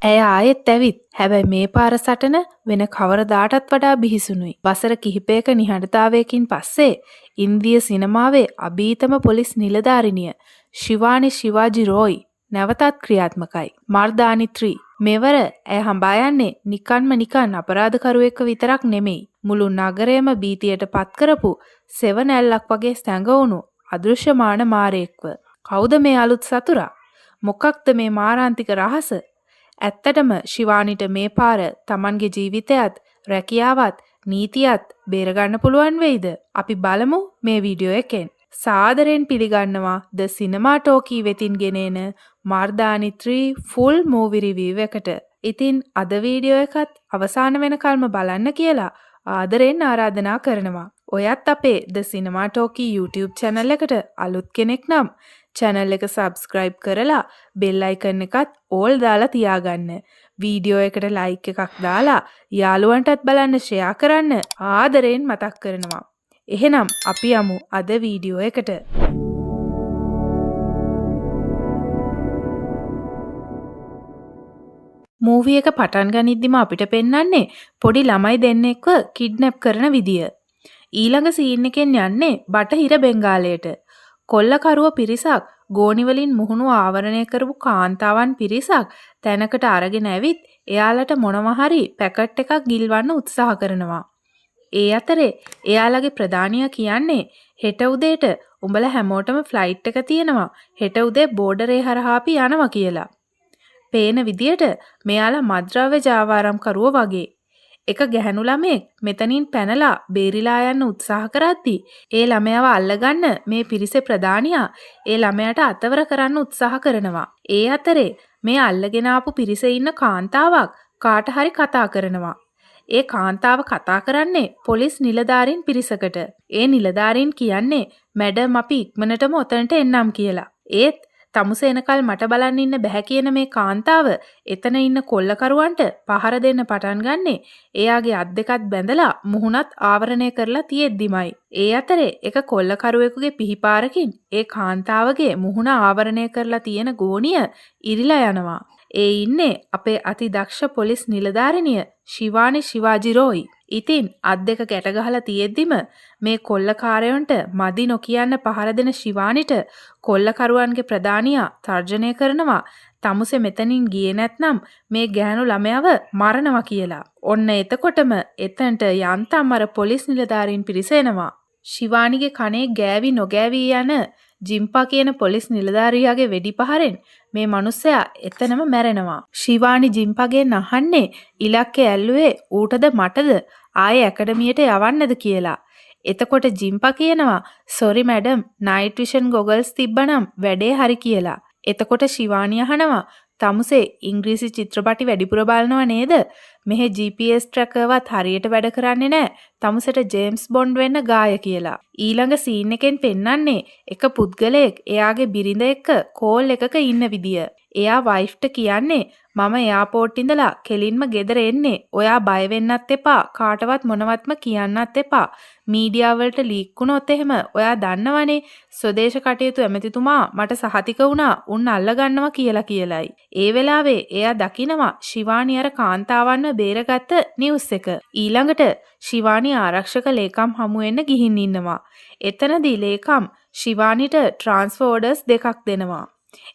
ඇය ආයෙත් ඇවිත් හැබැයි මේ පාර සටන වෙන කවරදාටත් වඩා බිහිසුණුයි. වසර කිහිපයක නිහඬතාවයකින් පස්සේ ඉන්දිය සිනමාවේ අභීතම පොලිස් නිලධාරිනිය ශිවානි ශිවාජි රෝයි නැවතත් ක්‍රියාත්මකයි. මර්දානි 3 මෙවර ඇය හඹා යන්නේ නිකන් අපරාධකරුවෙක්ව විතරක් නෙමෙයි. මුළු නගරයම භීතියට පත් කරපු සෙවන ඇල්ලක් වගේ සැඟවුණු අදෘශ්‍යමාන මාරයෙක්ව. කවුද මේ අලුත් සතුරා? මොකක්ද මේ මාරාන්තික රහස? ඇත්තටම ශිවානිට මේ පාර Tamanගේ ජීවිතයත් රැකියාවත් නීතියත් බේරගන්න පුළුවන් වෙයිද? අපි බලමු මේ වීඩියෝ එකෙන්. සාදරයෙන් පිළිගන්නවා ද සිනමා ටෝකී වෙතින් ගෙනෙන මර්දානි 3 ෆුල් මූවි රිවිව් එකට. ඉතින් අද වීඩියෝ එකත් අවසාන වෙනකල්ම බලන්න කියලා ආදරෙන් ආරාධනා කරනවා. ඔයත් අපේ ද සිනමා ටෝකී YouTube channel එකට අලුත් කෙනෙක් නම් channel එක subscribe කරලා bell icon එකත් all දාලා තියාගන්න. වීඩියෝ එකට like එකක් දාලා යාළුවන්ටත් බලන්න share කරන්න ආදරෙන් මතක් කරනවා. එහෙනම් අපි යමු අද වීඩියෝ එකට. මූවි එක පටන් ගනිද්දිම අපිට පෙන්වන්නේ පොඩි ළමයි දෙන්නෙක්ව කිඩ්නැප් කරන විදිය. ඊළඟ සීන් එකෙන් යන්නේ බටහිර බෙන්ගාලයට. කොල්ලකරුව පිරිසක් ගෝනි වලින් මුහුණු ආවරණය කරපු කාන්තාවන් පිරිසක් තැනකට අරගෙන ඇවිත් එයාලට මොනවා හරි පැකට් එකක් ගිල්වන්න උත්සාහ කරනවා. ඒ අතරේ එයාලගේ ප්‍රධානියා කියන්නේ හෙට උදේට උඹලා හැමෝටම ෆ්ලයිට් එක තියෙනවා. හෙට උදේ බෝඩරේ හරහා අපි යනවා කියලා. පේන විදියට මෙයාලා මද්ද්‍රව්‍ය ජාවාරම් කරුවෝ වගේ. එක ගැහණු ළමෙක් මෙතනින් පැනලා බේරිලා යන්න උත්සාහ කරද්දී ඒ ළමයාව අල්ලගන්න මේ පිරිසේ ප්‍රධානියා ඒ ළමයාට අතවර කරන්න උත්සාහ කරනවා. ඒ අතරේ මේ අල්ලගෙන ආපු පිරිසේ ඉන්න කාන්තාවක් කාට හරි කතා කරනවා. ඒ කාන්තාව කතා කරන්නේ පොලිස් නිලධාරීන් පිරිසකට. ඒ නිලධාරීන් කියන්නේ මැඩම් අපි ඉක්මනටම ඔතනට එන්නම් කියලා. ඒත් තමුසේනකල් මට බලන්න ඉන්න බැහැ කියන මේ කාන්තාව එතන ඉන්න කොල්ලකරුවන්ට පහර දෙන්න පටන් ගන්නේ එයාගේ අත් දෙකත් බැඳලා මුහුණත් ආවරණය කරලා තියෙද්දිමයි. ඒ අතරේ එක කොල්ලකරුවෙකුගේ පිහිපාරකින් ඒ කාන්තාවගේ මුහුණ ආවරණය කරලා තියෙන ගෝණිය ඉරිලා යනවා. ඒ ඉන්නේ අපේ අතිදක්ෂ පොලිස් නිලධාරිනිය ශිවානි ශිවාජි රෝයි. ඉතින් අත් දෙක ගැට ගහලා තියෙද්දිම මේ කොල්ලකාරයන්ට මදි නොකියන්න පහර දෙන ශිවානිට කොල්ලකරුවන්ගේ ප්‍රධානියා තර්ජනය කරනවා තමුසේ මෙතනින් ගියේ නැත්නම් මේ ගැහණු ළමයාව මරනවා කියලා. ඔන්න එතකොටම එතනට යන්තම් අර පොලිස් නිලධාරීන් පිරිස එනවා. ශිවානිගේ කනේ ගෑවි නොගෑවි යන ජිම්පා කියන පොලිස් නිලධාරියාගේ වෙඩි පහරෙන් මේ මිනිස්සයා එතනම මැරෙනවා. ශිවානි ජිම්පාගෙන් අහන්නේ ඉලක්කය ඇල්ලුවේ ඌටද මටද ආයේ ඇකඩමියට යවන්නද කියලා. එතකොට ජිම්පා කියනවා "sorry madam night vision goggles තිබ්බනම් වැඩේ හරි" කියලා. එතකොට ශිවානි අහනවා "තමුසේ ඉංග්‍රීසි චිත්‍රපටි වැඩිපුර බලනවා නේද? මෙහි GPS ට්‍රැකර්වත් හරියට වැඩ කරන්නේ නැහැ. තමුසට ජේම්ස් බොන්ඩ් වෙන්න ගාය" කියලා. ඊළඟ සීන් එකෙන් පෙන්වන්නේ එක පුද්ගලයෙක් එයාගේ බිරිඳ එක්ක කෝල් එකක ඉන්න විදිය. එයා වයිෆ්ට කියන්නේ "මම එයාපෝට් ඉඳලා කෙලින්ම ගෙදර එන්නේ. ඔයා බය වෙන්නත් එපා. කාටවත් මොනවත්ම කියන්නත් එපා. මීඩියා වලට ලීක් වුණොත් එහෙම ඔයා දන්නවනේ ස්වදේශ කටයුතු ඇමතිතුමා මට සහතික වුණා උන් අල්ලගන්නවා කියලායි. ඒ වෙලාවේ එයා දකිනවා ශිවානි අර කාන්තාවන්ව බේරගත්ත නිවුස් එක. ඊළඟට ශිවානි ආරක්ෂක ලේකම් හමු වෙන්න ගිහින් ඉන්නවා. එතනදී ලේකම් ශිවානිට ට්‍රාන්ස්ෆර් ඕඩර්ස් දෙකක් දෙනවා.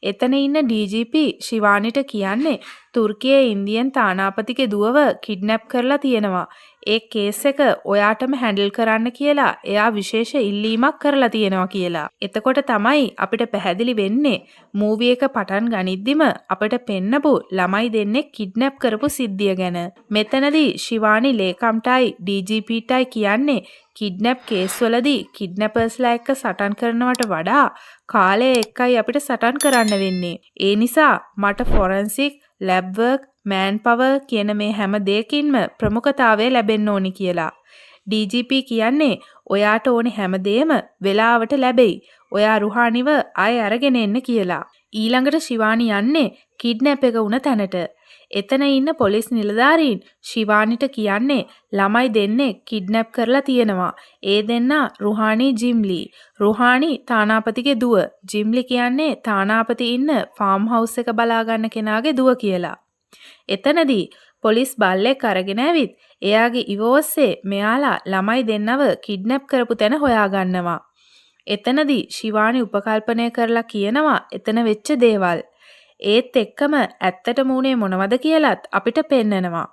එතන ඉන්න DGP ශිවානිට කියන්නේ තුර්කියේ ඉන්දියන් තානාපතිගේ දුවව කිඩ්නැප් කරලා තියෙනවා. ඒ කේස් එක ඔයාටම හැන්ඩල් කරන්න කියලා එයා විශේෂ ඉල්ලීමක් කරලා තියෙනවා කියලා. එතකොට තමයි අපිට පැහැදිලි වෙන්නේ මූවි එක පටන් ගනිද්දිම අපිට පෙන්නපු ළමයි දෙන්නෙක් කිඩ්නැප් කරපු සිද්ධිය ගැන. මෙතනදී ශිවානි ලේකම්ටයි DGPටයි කියන්නේ කිඩ්නැප් කේස් වලදී කිඩ්නැපර්ස්ලා එක්ක සටන් කරනවට වඩා කාලය එක්කයි අපිට සටන් කරන්න වෙන්නේ. ඒ නිසා මට ෆොරන්සික්, ලැබ් වර්ක්, මෑන් පවර් කියන මේ හැම දෙයකින්ම ප්‍රමුඛතාවය ලැබෙන්න ඕනි කියලා. DGP කියන්නේ ඔයාට ඕනේ හැම දෙයක්ම වෙලාවට ලැබෙයි. ඔයා රුහානිව ආයෙ අරගෙන එන්න කියලා. ඊළඟට ශිවානි යන්නේ කිඩ්නැප් එක වුණ තැනට. එතන ඉන්න පොලිස් නිලධාරීන් ශිවානිට කියන්නේ ළමයි දෙන්නේ කිඩ්නැප් කරලා තියෙනවා. ඒ දෙන්නා රුහානි ජිම්ලි. රුහානි තානාපතිගේ දුව. ජිම්ලි කියන්නේ තානාපති ඉන්න ෆාම් හවුස් එක බලා ගන්න කෙනාගේ දුව කියලා. එතනදී පොලිස් බල්ලෙක් අරගෙන ඇවිත් එයාගේ ඉවෝස්සේ මෙයාලා ළමයි දෙන්නව කිඩ්නැප් කරපු තැන හොයාගන්නවා. එතනදී ශිවානි උපකල්පනය කරලා කියනවා එතන වෙච්ච දේවල්. ඒත් එක්කම ඇත්තටම උනේ මොනවද කියලත් අපිට පෙන්නනවා.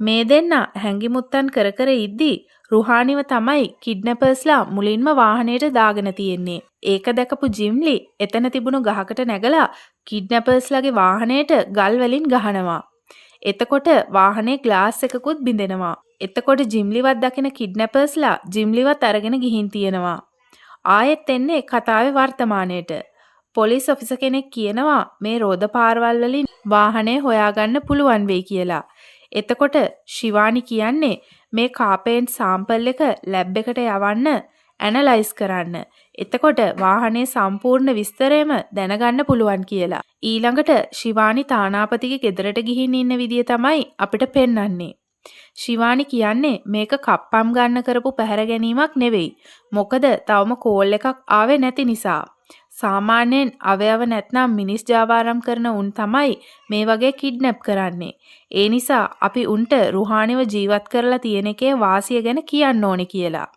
මේ දෙන්න හැංගිමුත්තන් කර කර ඉද්දී රුහානිව තමයි කිඩ්නැපර්ස්ලා මුලින්ම වාහනයට දාගෙන තියෙන්නේ. ඒක දැකපු ජිම්ලි එතන තිබුණු ගහකට නැගලා කිඩ්නැපර්ස්ලාගේ වාහනයට ගල් වලින් ගහනවා. එතකොට වාහනේ ග්ලාස් එකකුත් බිඳෙනවා. එතකොට ජිම්ලිවත් දකින කිඩ්නැපර්ස්ලා ජිම්ලිවත් අරගෙන ගිහින් තියෙනවා. ආයෙත් එන්නේ කතාවේ වර්තමානයට. පොලිස් ඔෆිසර් කෙනෙක් කියනවා මේ රෝද පාරවල් වලින් වාහනේ හොයාගන්න පුළුවන් වෙයි කියලා. එතකොට ශිවානි කියන්නේ මේ කාපේන් සාම්පල් එක ලැබ් එකට යවන්න ඇනලයිස් කරන්න. එතකොට වාහනේ සම්පූර්ණ විස්තරයම දැනගන්න පුළුවන් කියලා. ඊළඟට ශිවානි තානාපතිගේ ගෙදරට ගිහින් ඉන්න විදිය තමයි අපිට පෙන්වන්නේ. ශිවානි කියන්නේ මේක කප්පම් ගන්න කරපු පැහැර ගැනීමක් නෙවෙයි. මොකද තවම කෝල් එකක් ආවේ නැති නිසා. සාමාන්‍යයෙන් අවයව නැත්නම් මිනිස් ජාවාරම් කරන උන් තමයි මේ වගේ කිඩ්නැප් කරන්නේ. ඒ නිසා අපි උන්ට රුහානිව ජීවත් කරලා තියෙන එකේ වාසිය ගැන කියන්න ඕනේ කියලා.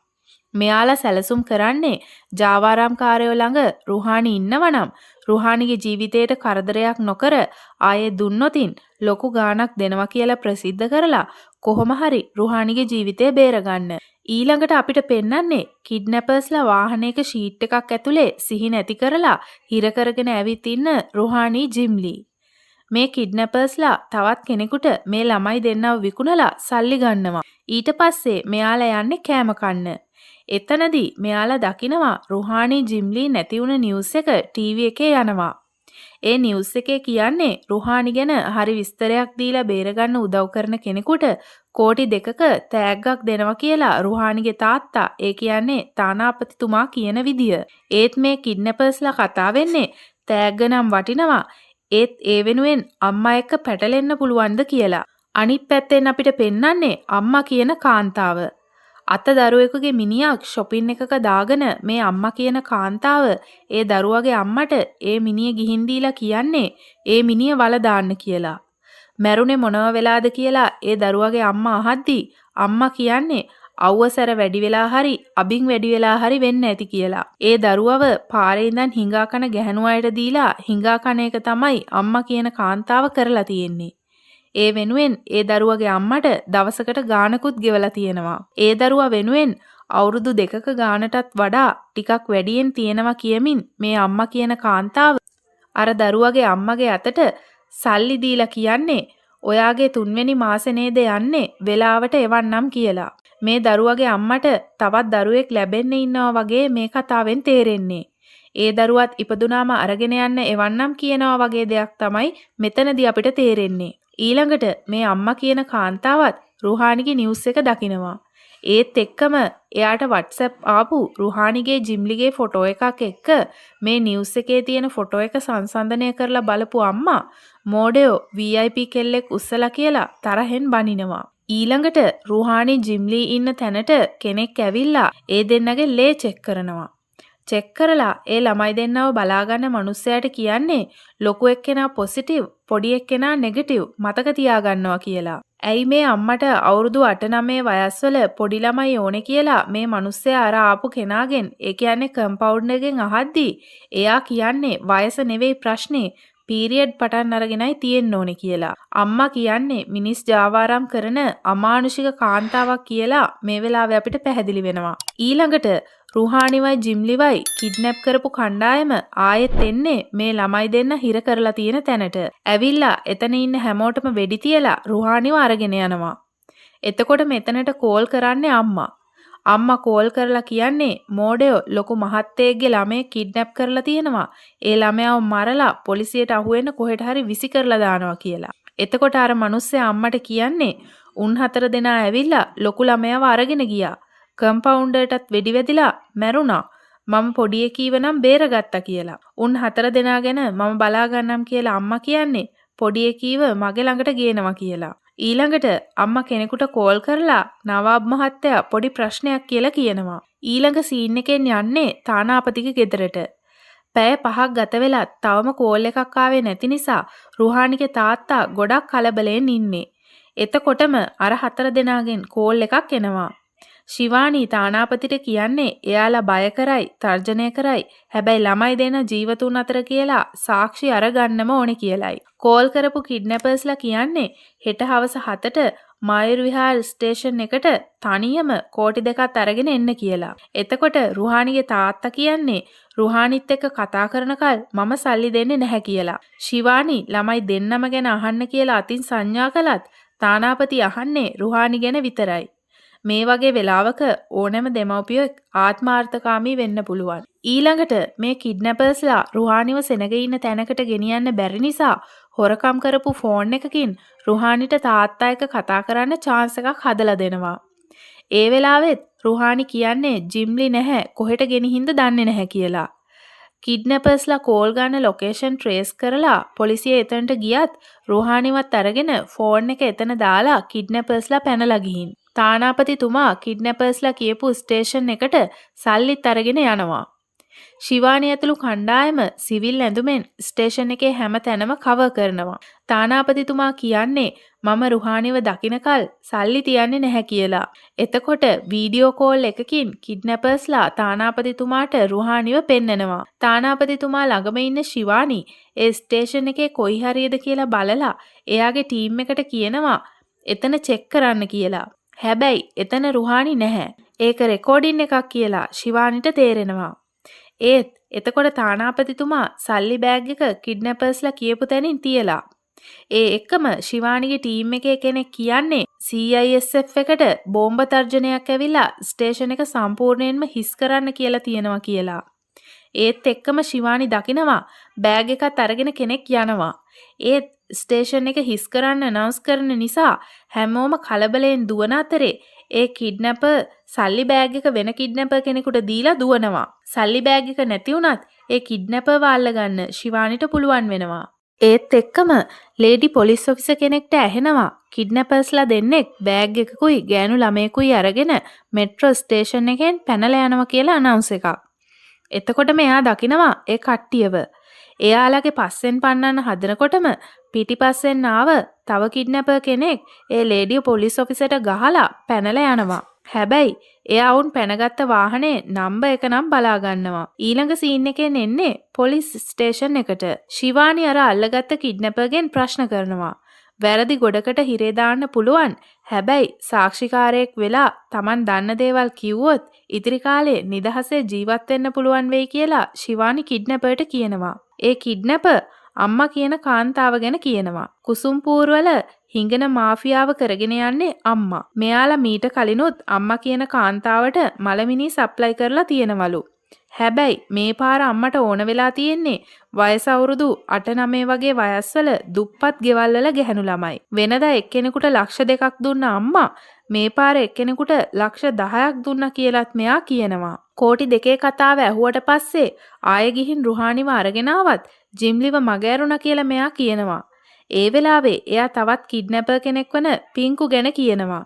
මෙයාලා සැලසුම් කරන්නේ ජාවාරම්කාරයෝ ළඟ රුහානි ඉන්නවනම් රුහානිගේ ජීවිතයට කරදරයක් නොකර ආයේ දුන්නොතින් ලොකු ගාණක් දෙනවා කියලා ප්‍රසිද්ධ කරලා කොහොම හරි රුහානිගේ ජීවිතය බේරගන්න. ඊළඟට අපිට පෙන්වන්නේ කිඩ්නැපර්ස්ලා වාහනයක ෂීට් එකක් ඇතුලේ සිහි නැති කරලා හිර කරගෙන ඇවිත් ඉන්න රුහානි ජිම්ලි. මේ කිඩ්නැපර්ස්ලා තවත් කෙනෙකුට මේ ළමයි දෙන්නව විකුණලා සල්ලි ගන්නවා. ඊට පස්සේ මෙයාලා යන්නේ කෑම කන්න. එතනදී මෙයාලා දකිනවා රුහානි ජිම්ලි නැති වුණ නිවුස් එක ටීවී එකේ යනවා. ඒ නිවුස් එකේ කියන්නේ රුහානි ගැන හරි විස්තරයක් දීලා බේරගන්න උදව් කරන කෙනෙකුට කෝටි 2ක තෑග්ගක් දෙනවා කියලා රුහානිගේ තාත්තා ඒ කියන්නේ තානාපතිතුමා කියන විදිය. ඒත් මේ කිඩ්නැපර්ස්ලා කතා වෙන්නේ තෑග්ග නම් වටිනවා. ඒත් ඒ වෙනුවෙන් අම්මා එක්ක පැටලෙන්න පුළුවන්ද කියලා. අනිත් පැත්තෙන් අපිට පෙන්වන්නේ අම්මා කියන කාන්තාව. අත දරුවෙකුගේ මිනිහක් shopping එකක දාගෙන මේ අම්මා කියන කාන්තාව ඒ දරුවගේ අම්මට ඒ මිනිහ ගිහින් දීලා කියන්නේ ඒ මිනිහ වල දාන්න කියලා. මැරුණේ මොනව වෙලාද කියලා ඒ දරුවගේ අම්මා අහද්දී අම්මා කියන්නේ අවුවසර වැඩි වෙලා හරි අබින් වැඩි වෙලා හරි වෙන්න ඇති කියලා. ඒ දරුවව පාරේ ඉඳන් හිඟා කන ගැහණු අයට දීලා හිඟා කන එක තමයි අම්මා කියන කාන්තාව කරලා තියෙන්නේ. ඒ වෙනුවෙන් ඒ දරුවගේ අම්මට දවසකට ගාණකුත් ගෙවලා තියෙනවා. ඒ දරුවා වෙනුවෙන් අවුරුදු 2ක ගාණටත් වඩා ටිකක් වැඩියෙන් තියෙනවා කියමින් මේ අම්මා කියන කාන්තාව අර දරුවගේ අම්මගේ අතට සල්ලි දීලා කියන්නේ ඔයාගේ 3 වෙනි මාසේ නේද යන්නේ වෙලාවට එවන්නම් කියලා. මේ දරුවගේ අම්මට තවත් දරුවෙක් ලැබෙන්න ඉන්නවා වගේ මේ කතාවෙන් තේරෙන්නේ. ඒ දරුවත් ඉපදුනාම අරගෙන යන්න එවන්නම් කියනවා වගේ දෙයක් තමයි මෙතනදී අපිට තේරෙන්නේ. ඊළඟට මේ අම්මා කියන කාන්තාවත් රුහානිගේ නිවුස් එක දකිනවා. ඒත් එක්කම එයාට WhatsApp ආපු රුහානිගේ ජිම්ලිගේ ෆොටෝ එකක් එක්ක මේ නිවුස් එකේ තියෙන ෆොටෝ එක සංසන්දනය කරලා බලපු අම්මා මෝඩයෝ VIP කෙල්ලෙක් උස්සලා කියලා තරහෙන් බනිනවා. ඊළඟට රුහානි ජිම්ලි ඉන්න තැනට කෙනෙක් ඇවිල්ලා ඒ දෙන්නගේ ලේ චෙක් කරනවා. චෙක් කරලා ඒ ළමයි දෙන්නව බලාගන්න මිනිස්සයාට කියන්නේ ලොකු එක්කෙනා පොසිටිව් පොඩි එක්කෙනා නෙගටිව් මතක තියාගන්නවා කියලා. ඇයි මේ අම්මට අවුරුදු 8-9 වයස්වල පොඩි ළමයි ඕනේ කියලා මේ මිනිස්සයා අර ආපු කෙනාගෙන් ඒ කියන්නේ කම්පවුන්ඩර් එකෙන් අහද්දී එයා කියන්නේ වයස නෙවෙයි ප්‍රශ්නේ පීරියඩ් පටන් අරගෙනයි තියෙන්න ඕනේ කියලා. අම්මා කියන්නේ මිනිස් ජාවාරම් කරන අමානුෂික කාන්තාවක් කියලා මේ වෙලාවේ අපිට පැහැදිලි වෙනවා. ඊළඟට රුහානිවයි ජිම්ලිවයි කිඩ්නැප් කරපු කණ්ඩායම ආයෙත් එන්නේ මේ ළමයි දෙන්න හිර කරලා තියෙන තැනට. ඇවිල්ලා එතන ඉන්න හැමෝටම වෙඩි තියලා රුහානිව අරගෙන යනවා. එතකොට මෙතනට කෝල් කරන්නේ අම්මා. අම්මා කෝල් කරලා කියන්නේ මෝඩයෝ ලොකු මහත්තයෙක්ගේ ළමයෙක් කිඩ්නැප් කරලා තියෙනවා. ඒ ළමයාව මරලා පොලිසියට අහුවෙන්න කොහෙට හරි විසි කරලා දානවා කියලා. එතකොට අර මිනිස්සයා අම්මට කියන්නේ උන් 4 දෙනා ඇවිල්ලා ලොකු ළමයාව අරගෙන ගියා. කම්පවුන්ඩර්ටත් වෙඩි වැදිලා මැරුණා. මම පොඩි එකීව නම් බේරගත්තා කියලා. උන් 4 දෙනා ගැන මම බලා ගන්නම් කියලා අම්මා කියන්නේ පොඩි එකීව මගේ ළඟට ගේනවා කියලා. ඊළඟට අම්මා කෙනෙකුට කෝල් කරලා නවාබ් මහත්තයා පොඩි ප්‍රශ්නයක් කියලා කියනවා. ඊළඟ සීන් එකෙන් යන්නේ තානාපතිගේ ගෙදරට. පැය 5ක් ගත වෙලත් තවම කෝල් එකක් ආවේ නැති නිසා රුහානිගේ තාත්තා ගොඩක් කලබලෙන් ඉන්නේ. එතකොටම අර 4 දෙනාගෙන් කෝල් එකක් එනවා. ශිවානී තානාපතිට කියන්නේ එයාලා බය කරයි, තර්ජනය කරයි. හැබැයි ළමයි දෙන ජීවතුන් අතර කියලා සාක්ෂි අරගන්නම ඕනේ කියලයි. කෝල් කරපු කිඩ්නැපර්ස්ලා කියන්නේ හෙට හවස 7ට මයුර් විහාර ස්ටේෂන් එකට තනියම කෝටි 2ක් අරගෙන එන්න කියලා. එතකොට රුහානිගේ තාත්තා කියන්නේ රුහානිත් එක්ක කතා කරනකල් මම සල්ලි දෙන්නේ නැහැ කියලා. ශිවානී ළමයි දෙන්නම ගැන අහන්න කියලා අතින් සංඥා කළත් තානාපති අහන්නේ රුහානි ගැන විතරයි. මේ වගේ වෙලාවක ඕනෑම දෙමව්පියෙක් ආත්මාර්ථකාමී වෙන්න පුළුවන්. ඊළඟට මේ කිඩ්නැපර්ස්ලා රුහානිව සෙනග ඉන්න තැනකට ගෙනියන්න බැරි නිසා හොරකම් කරපු ෆෝන් එකකින් රුහානිට තාත්තා එක්ක කතා කරන්න chance එකක් හදලා දෙනවා. ඒ වෙලාවෙත් රුහානි කියන්නේ ජිම්ලි නැහැ කොහෙට ගෙනිහින්ද දන්නේ නැහැ කියලා. කිඩ්නැපර්ස්ලා කෝල් ගන්න ලොකේෂන් ට්‍රේස් කරලා පොලිසිය එතනට ගියත් රුහානිවත් අරගෙන ෆෝන් එක එතන දාලා කිඩ්නැපර්ස්ලා පැනලා ගිහින්. තානාපතිතුමා කිඩ්නැපර්ස්ලා කියපු ස්ටේෂන් එකට සල්ලිත් අරගෙන යනවා. ශිවානි ඇතුළු කණ්ඩායම සිවිල් ඇඳුමෙන් ස්ටේෂන් එකේ හැම තැනම කවර් කරනවා. තානාපතිතුමා කියන්නේ මම රුහානිව දකින්නකල් සල්ලි තියන්නේ නැහැ කියලා. එතකොට වීඩියෝ කෝල් එකකින් කිඩ්නැපර්ස්ලා තානාපතිතුමාට රුහානිව පෙන්නනවා. තානාපතිතුමා ළඟම ඉන්න ශිවානි ඒ ස්ටේෂන් එකේ කොයි හරියද කියලා බලලා එයාගේ ටීම් එකට කියනවා එතන චෙක් කරන්න කියලා. හැබැයි එතන රුහානි නැහැ. ඒක රෙකෝඩින් එකක් කියලා ශිවානිට තේරෙනවා. ඒත් එතකොට තානාපතිතුමා සල්ලි බෑග් එක කිඩ්නැපර්ස්ලා කියපු තැනින් තියලා. ඒ එක්කම ශිවානිගේ ටීම් එකේ කෙනෙක් කියන්නේ CISF එකට බෝම්බ තර්ජනයක් ඇවිල්ලා ස්ටේෂන් එක සම්පූර්ණයෙන්ම හිස් කරන්න කියලා තියෙනවා කියලා. ඒත් එක්කම ශිවානි දකිනවා බෑග් එකත් අරගෙන කෙනෙක් යනවා. ඒත් ස්ටේෂන් එක හිස් කරන්න අනවුන්ස් කරන නිසා හැමෝම කලබලෙන් දුවන අතරේ ඒ කිඩ්නැපර් සල්ලි බෑග් එක වෙන කිඩ්නැපර් කෙනෙකුට දීලා දුවනවා. සල්ලි බෑග් එක නැති වුණත් ඒ කිඩ්නැපර් වාල්ල ගන්න ශිවානිට පුළුවන් වෙනවා. ඒත් එක්කම ලේඩි පොලිස් ඔෆිසර් කෙනෙක්ට ඇහෙනවා කිඩ්නැපර්ස්ලා දෙන්නෙක් බෑග් එකකුයි ගෑනු ළමයෙකුයි අරගෙන මෙට්‍රෝ ස්ටේෂන් එකෙන් පැනලා යනවා කියලා අනවුන්ස් එකක්. එතකොට මෙයා දකිනවා ඒ කට්ටියව. එයාලගේ පස්සෙන් පන්නන්න හදනකොටම පිටිපස්සෙන් ආව තව කිඩ්නැපර් කෙනෙක් ඒ ලේඩි පොලිස් ඔෆිසර්ට ගහලා පැනලා යනවා. හැබැයි එයා වුන් පැනගත්ත වාහනේ නම්බර් එක නම් බලා ගන්නවා. ඊළඟ සීන් එකෙන් එන්නේ පොලිස් ස්ටේෂන් එකට. ශිවානි අර අල්ලගත්ත කිඩ්නැපර්ගෙන් ප්‍රශ්න කරනවා. වැරදි ගොඩකට හිරේ දාන්න පුළුවන්. හැබැයි සාක්ෂිකාරයෙක් වෙලා Taman දන්න දේවල් කිව්වොත් ඉදිරි කාලේ නිදහසේ ජීවත් වෙන්න පුළුවන් වෙයි කියලා ශිවානි කිඩ්නැපර්ට කියනවා. ඒ කිඩ්නැපර් අම්මා කියන කාන්තාව ගැන කියනවා. කුසුම්පූර් වල හිඟන මාෆියාව කරගෙන යන්නේ අම්මා. මෙයාලා මීට කලිනුත් අම්මා කියන කාන්තාවට මලමිනී සප්ලයි කරලා තියෙනවලු. හැබැයි මේ පාර අම්මට ඕන වෙලා තියෙන්නේ වයස අවුරුදු 8-9 වගේ වයස්වල දුප්පත් ගෙවල් වල ගැහණු ළමයි. වෙනදා එක්කෙනෙකුට ලක්ෂ 2ක් දුන්න අම්මා මේ පාර එක්කෙනෙකුට ලක්ෂ 10ක් දුන්නා කියලාත් මෙයා කියනවා. කෝටි 2 කතාව ඇහුවට පස්සේ ආයෙ ගිහින් රුහානිව අරගෙන ආවත් ජිම්ලිව මගහැරුණා කියලා මෙයා කියනවා. ඒ වෙලාවේ එයා තවත් කිඩ්නැපර් කෙනෙක් වන පින්කු ගැන කියනවා.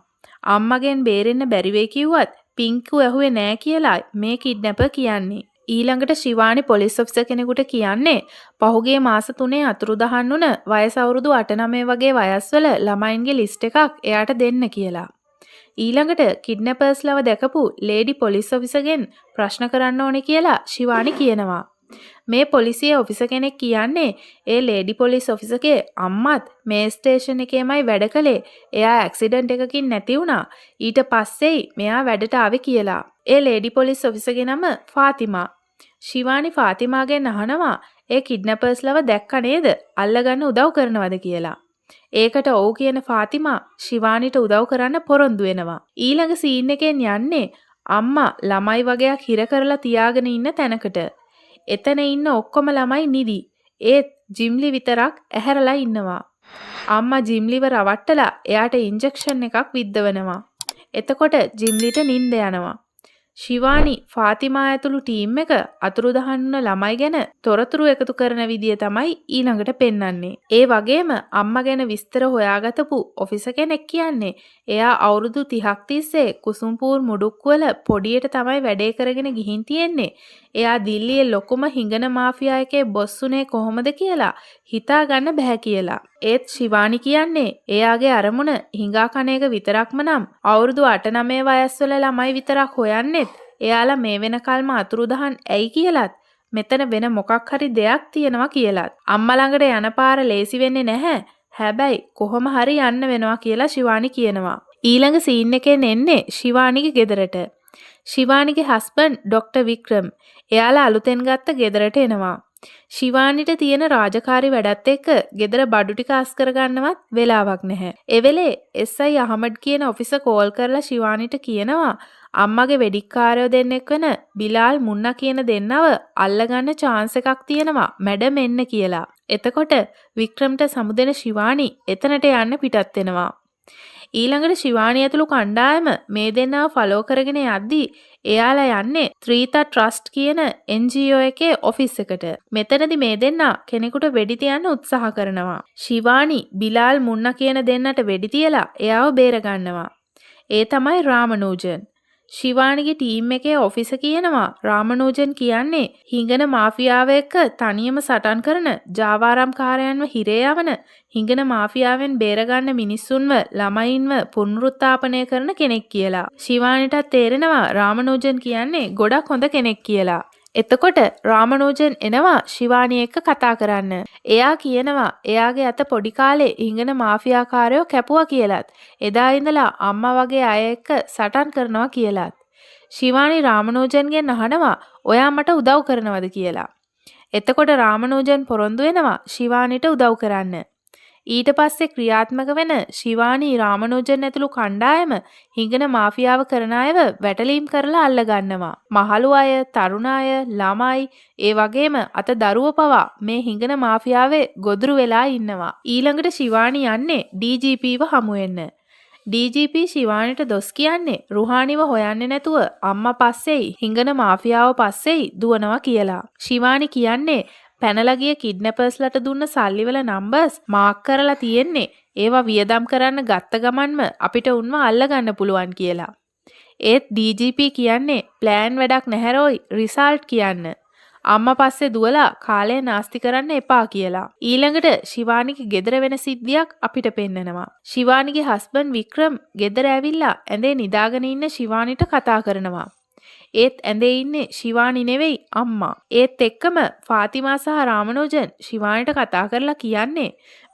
අම්මගෙන් බේරෙන්න බැරි වෙයි කිව්වත් පින්කු ඇහුවේ නෑ කියලා මේ කිඩ්නැපර් කියන්නේ. ඊළඟට ශිවානි පොලිස් ඔෆිසර් කෙනෙකුට කියන්නේ පහුගිය මාස 3 අතුරුදහන් වුණ වයස අවුරුදු 8-9 වගේ වයස්වල ළමයින්ගේ ලිස්ට් එකක් එයාට දෙන්න කියලා. ඊළඟට කිඩ්නැපර්ස්ලව දැකපු ලේඩි පොලිස් ඔෆිසර්ගෙන් ප්‍රශ්න කරන්න ඕනේ කියලා ශිවානි කියනවා. මේ පොලිසිය ඔෆිසර් කෙනෙක් කියන්නේ ඒ ලේඩි පොලිස් ඔෆිසර්ගේ අම්මත් මේ ස්ටේෂන් එකේමයි වැඩ කළේ. එයා ඇක්සිඩන්ට් එකකින් නැති වුණා. ඊට පස්සේයි මෙයා වැඩට ආවේ කියලා. ඒ ලේඩි පොලිස් ඔෆිසර්ගේ නම ෆාතිමා. ශිවානි ෆාතිමාගෙන් අහනවා ඒ කිඩ්නැපර්ස්ලව දැක්ක නේද? අල්ලගන්න උදව් කරනවද කියලා. ඒකට ඔව් කියන ෆාතිමා ශිවානිට උදව් කරන්න පොරොන්දු වෙනවා. ඊළඟ සීන් එකෙන් යන්නේ අම්මා ළමයි වගේක් හිර කරලා තියාගෙන ඉන්න තැනකට. එතන ඉන්න ඔක්කොම ළමයි නිදි. ඒත් ජිම්ලි විතරක් ඇහැරලා ඉන්නවා. අම්මා ජිම්ලිව රවට්ටලා එයාට ඉන්ජෙක්ෂන් එකක් විද්දවනවා. එතකොට ජිම්ලිට නිින්ද යනවා. ශිවානි ෆාතිමා ඇතුළු ටීම් එක අතුරුදහන් වුණ ළමයි ගැන තොරතුරු එකතු කරන විදිය තමයි ඊළඟට පෙන්වන්නේ. ඒ වගේම අම්මා ගැන විස්තර හොයාගතපු ඔෆිසර් කෙනෙක් කියන්නේ එයා අවුරුදු 30ක් තිස්සේ කුසුම්පූර් මුඩුක්කුවල පොඩියට තමයි වැඩේ කරගෙන ගිහින් තියෙන්නේ. එයා දිල්ලියේ ලොකුම හිඟන මාෆියා එකේ බොස් උනේ කොහොමද කියලා හිතා ගන්න බෑ කියලා. ඒත් ශිවානි කියන්නේ එයාගේ අරමුණ හිඟා කන එක විතරක්ම නම් අවුරුදු 8-9 වයස්වල ළමයි විතරක් හොයන්නෙත් එයාලා මේ වෙනකල්ම අතුරුදහන් ඇයි කියලාත් මෙතන වෙන මොකක් හරි දෙයක් තියෙනවා කියලාත් අම්මා ළඟට යන පාර ලේසි වෙන්නේ නැහැ. හැබැයි කොහොම හරි යන්න වෙනවා කියලා ශිවානි කියනවා. ඊළඟ සීන් එකෙන් එන්නේ ශිවානිගේ ගෙදරට. ශිවානිගේ හස්බන්ඩ් ඩොක්ටර් වික්‍රම්. එයාලා අලුතෙන් ගත්ත ගෙදරට එනවා. ශිවානිට තියෙන රාජකාරි වැඩත් එක්ක ගෙදර බඩු ටික අස් කරගන්නවත් වෙලාවක් නැහැ. ඒ වෙලේ එස්.අයි. අහමඩ් කියන ඔෆිසර් කෝල් කරලා ශිවානිට කියනවා අම්මගේ වෙඩික්කාරයෝ දෙන්නෙක් වෙන බිලාල් මුන්නා කියන දෙන්නව අල්ලගන්න chance එකක් තියෙනවා මැඩම් එන්න කියලා. එතකොට වික්‍රම්ට සමුදෙන ශිවානි එතනට යන්න පිටත් වෙනවා. ඊළඟට ශිවානි ඇතුළු කණ්ඩායම මේ දෙන්නව ෆලෝ කරගෙන යද්දී එයාලා යන්නේ ත්‍රීතා ට්‍රස්ට් කියන NGO එකේ ඔෆිස් එකට. මෙතනදි මේ දෙන්නා කෙනෙකුට වෙඩි තියන්න උත්සාහ කරනවා. ශිවානි බිලාල් මුන්නා කියන දෙන්නට වෙඩි තියලා එයාව බේර ගන්නවා. ඒ තමයි රාමනූජන්. ශිවානිගේ ටීම් එකේ ඔෆිසර් කියනවා රාමනූජන් කියන්නේ හිඟන මාෆියාව එක්ක තනියම සටන් කරන ජාවාරම්කාරයන්ව හිරේ යවන හිඟන මාෆියාවෙන් බේරගන්න මිනිස්සුන්ව ළමයින්ව පුනරුත්ථාපනය කරන කෙනෙක් කියලා. ශිවානිටත් තේරෙනවා රාමනූජන් කියන්නේ ගොඩක් හොඳ කෙනෙක් කියලා. එතකොට රාමනූජන් එනවා ශිවානි එක්ක කතා කරන්න. එයා කියනවා එයාගේ අත පොඩි කාලේ හිඟන මාෆියාකාරයෝ කැපුවා කියලාත්. එදා ඉඳලා අම්මා වගේ අය එක්ක සටන් කරනවා කියලාත්. ශිවානි රාමනූජන්ගෙන් අහනවා ඔයා මට උදව් කරනවද කියලා. එතකොට රාමනූජන් පොරොන්දු වෙනවා ශිවානිට උදව් කරන්න. ඊට පස්සේ ක්‍රියාත්මක වෙන ශිවානි රාමනූජන් ඇතුළු කණ්ඩායම හිඟන මාෆියාව කරන අයව වැටලීම් කරලා අල්ල ගන්නවා. මහලු අය, තරුණ අය, ළමයි, ඒ වගේම අත දරුවෝ පවා මේ හිඟන මාෆියාවේ ගොදුරු වෙලා ඉන්නවා. ඊළඟට ශිවානි යන්නේ DGPව හමු වෙන්න. DGP ශිවානිට දොස් කියන්නේ රුහානිව හොයන්නේ නැතුව අම්මා පස්සෙයි හිඟන මාෆියාව පස්සෙයි දුවනවා කියලා. ශිවානි කියන්නේ පැනලා ගිය කිඩ්නැපර්ස්ලට දුන්න සල්ලිවල නම්බර්ස් මාක් කරලා තියෙන්නේ ඒවා වියදම් කරන්න ගත්ත ගමන්ම අපිට උන්ව අල්ලගන්න පුළුවන් කියලා. ඒත් DGP කියන්නේ ප්ලෑන් වැඩක් නැහැරෝයි රිසල්ට් කියන්න. අම්මා පස්සේ දුවලා කාලය නාස්ති කරන්න එපා කියලා. ඊළඟට ශිවානිගේ ගෙදර වෙන සිද්ධියක් අපිට පෙන්නනවා. ශිවානිගේ හස්බන්ඩ් වික්‍රම් ගෙදර ඇවිල්ලා ඇඳේ නිදාගෙන ඉන්න ශිවානිට කතා කරනවා. ඒත් ඇඳේ ඉන්නේ ශිවානි නෙවෙයි අම්මා. ඒත් එක්කම ෆාතිමා සහ රාමනූජන් ශිවානිට කතා කරලා කියන්නේ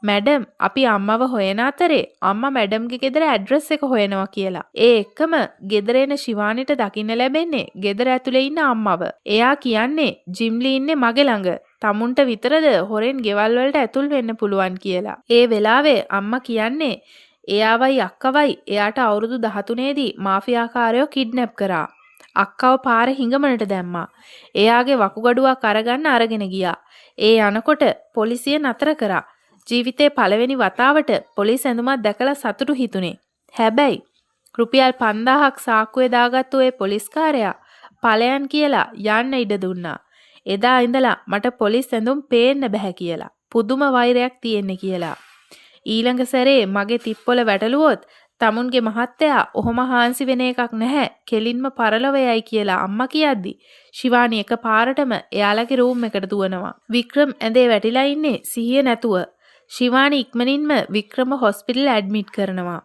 මැඩම් අපි අම්මව හොයන අතරේ අම්මා මැඩම්ගේ ගෙදර ඇඩ්‍රස් එක හොයනවා කියලා. ඒ එක්කම ගෙදර එන ශිවානිට දකින්න ලැබෙන්නේ ගෙදර ඇතුලේ ඉන්න අම්මව. එයා කියන්නේ ජිම්ලි ඉන්නේ මගේ ළඟ. තමුන්ට විතරද හොරෙන් ගෙවල් වලට ඇතුල් වෙන්න පුළුවන් කියලා. ඒ වෙලාවේ අම්මා කියන්නේ එයාවයි අක්කවයි එයාට අවුරුදු 13 දී මාෆියාකාරයෝ කිඩ්නැප් කරා. අක්කව පාරේ හිඟමනට දැම්මා. එයාගේ වකුගඩුවක් අරගෙන ගියා. ඒ යනකොට පොලිසිය නතර කරා. ජීවිතේ පළවෙනි වතාවට පොලිස් ඇඳුමක් දැකලා සතුටු හිතුනේ. හැබැයි රුපියල් 5000ක් සාක්කුවේ දාගත්තු ඒ පොලිස්කාරයා ඵලයන් කියලා යන්න ඉඩ දුන්නා. එදා ඉඳලා මට පොලිස් ඇඳුම් පේන්න බෑ කියලා. පුදුම වෛරයක් තියෙන්නේ කියලා. ඊළඟ සැරේ මගේ තිප්පොළ වැටලුවොත් තමුන්ගේ මහත්තයා ඔහොම හාන්සි වෙන එකක් නැහැ. කෙලින්ම පරලොව යයි කියලා අම්මා කියද්දි ශිවානි එක පාරටම එයාලගේ රූම් එකට දුවනවා. වික්‍රම් ඇඳේ වැටිලා ඉන්නේ සිහිය නැතුව. ශිවානි ඉක්මනින්ම වික්‍රම හොස්පිටල් ඇඩ්මිට් කරනවා.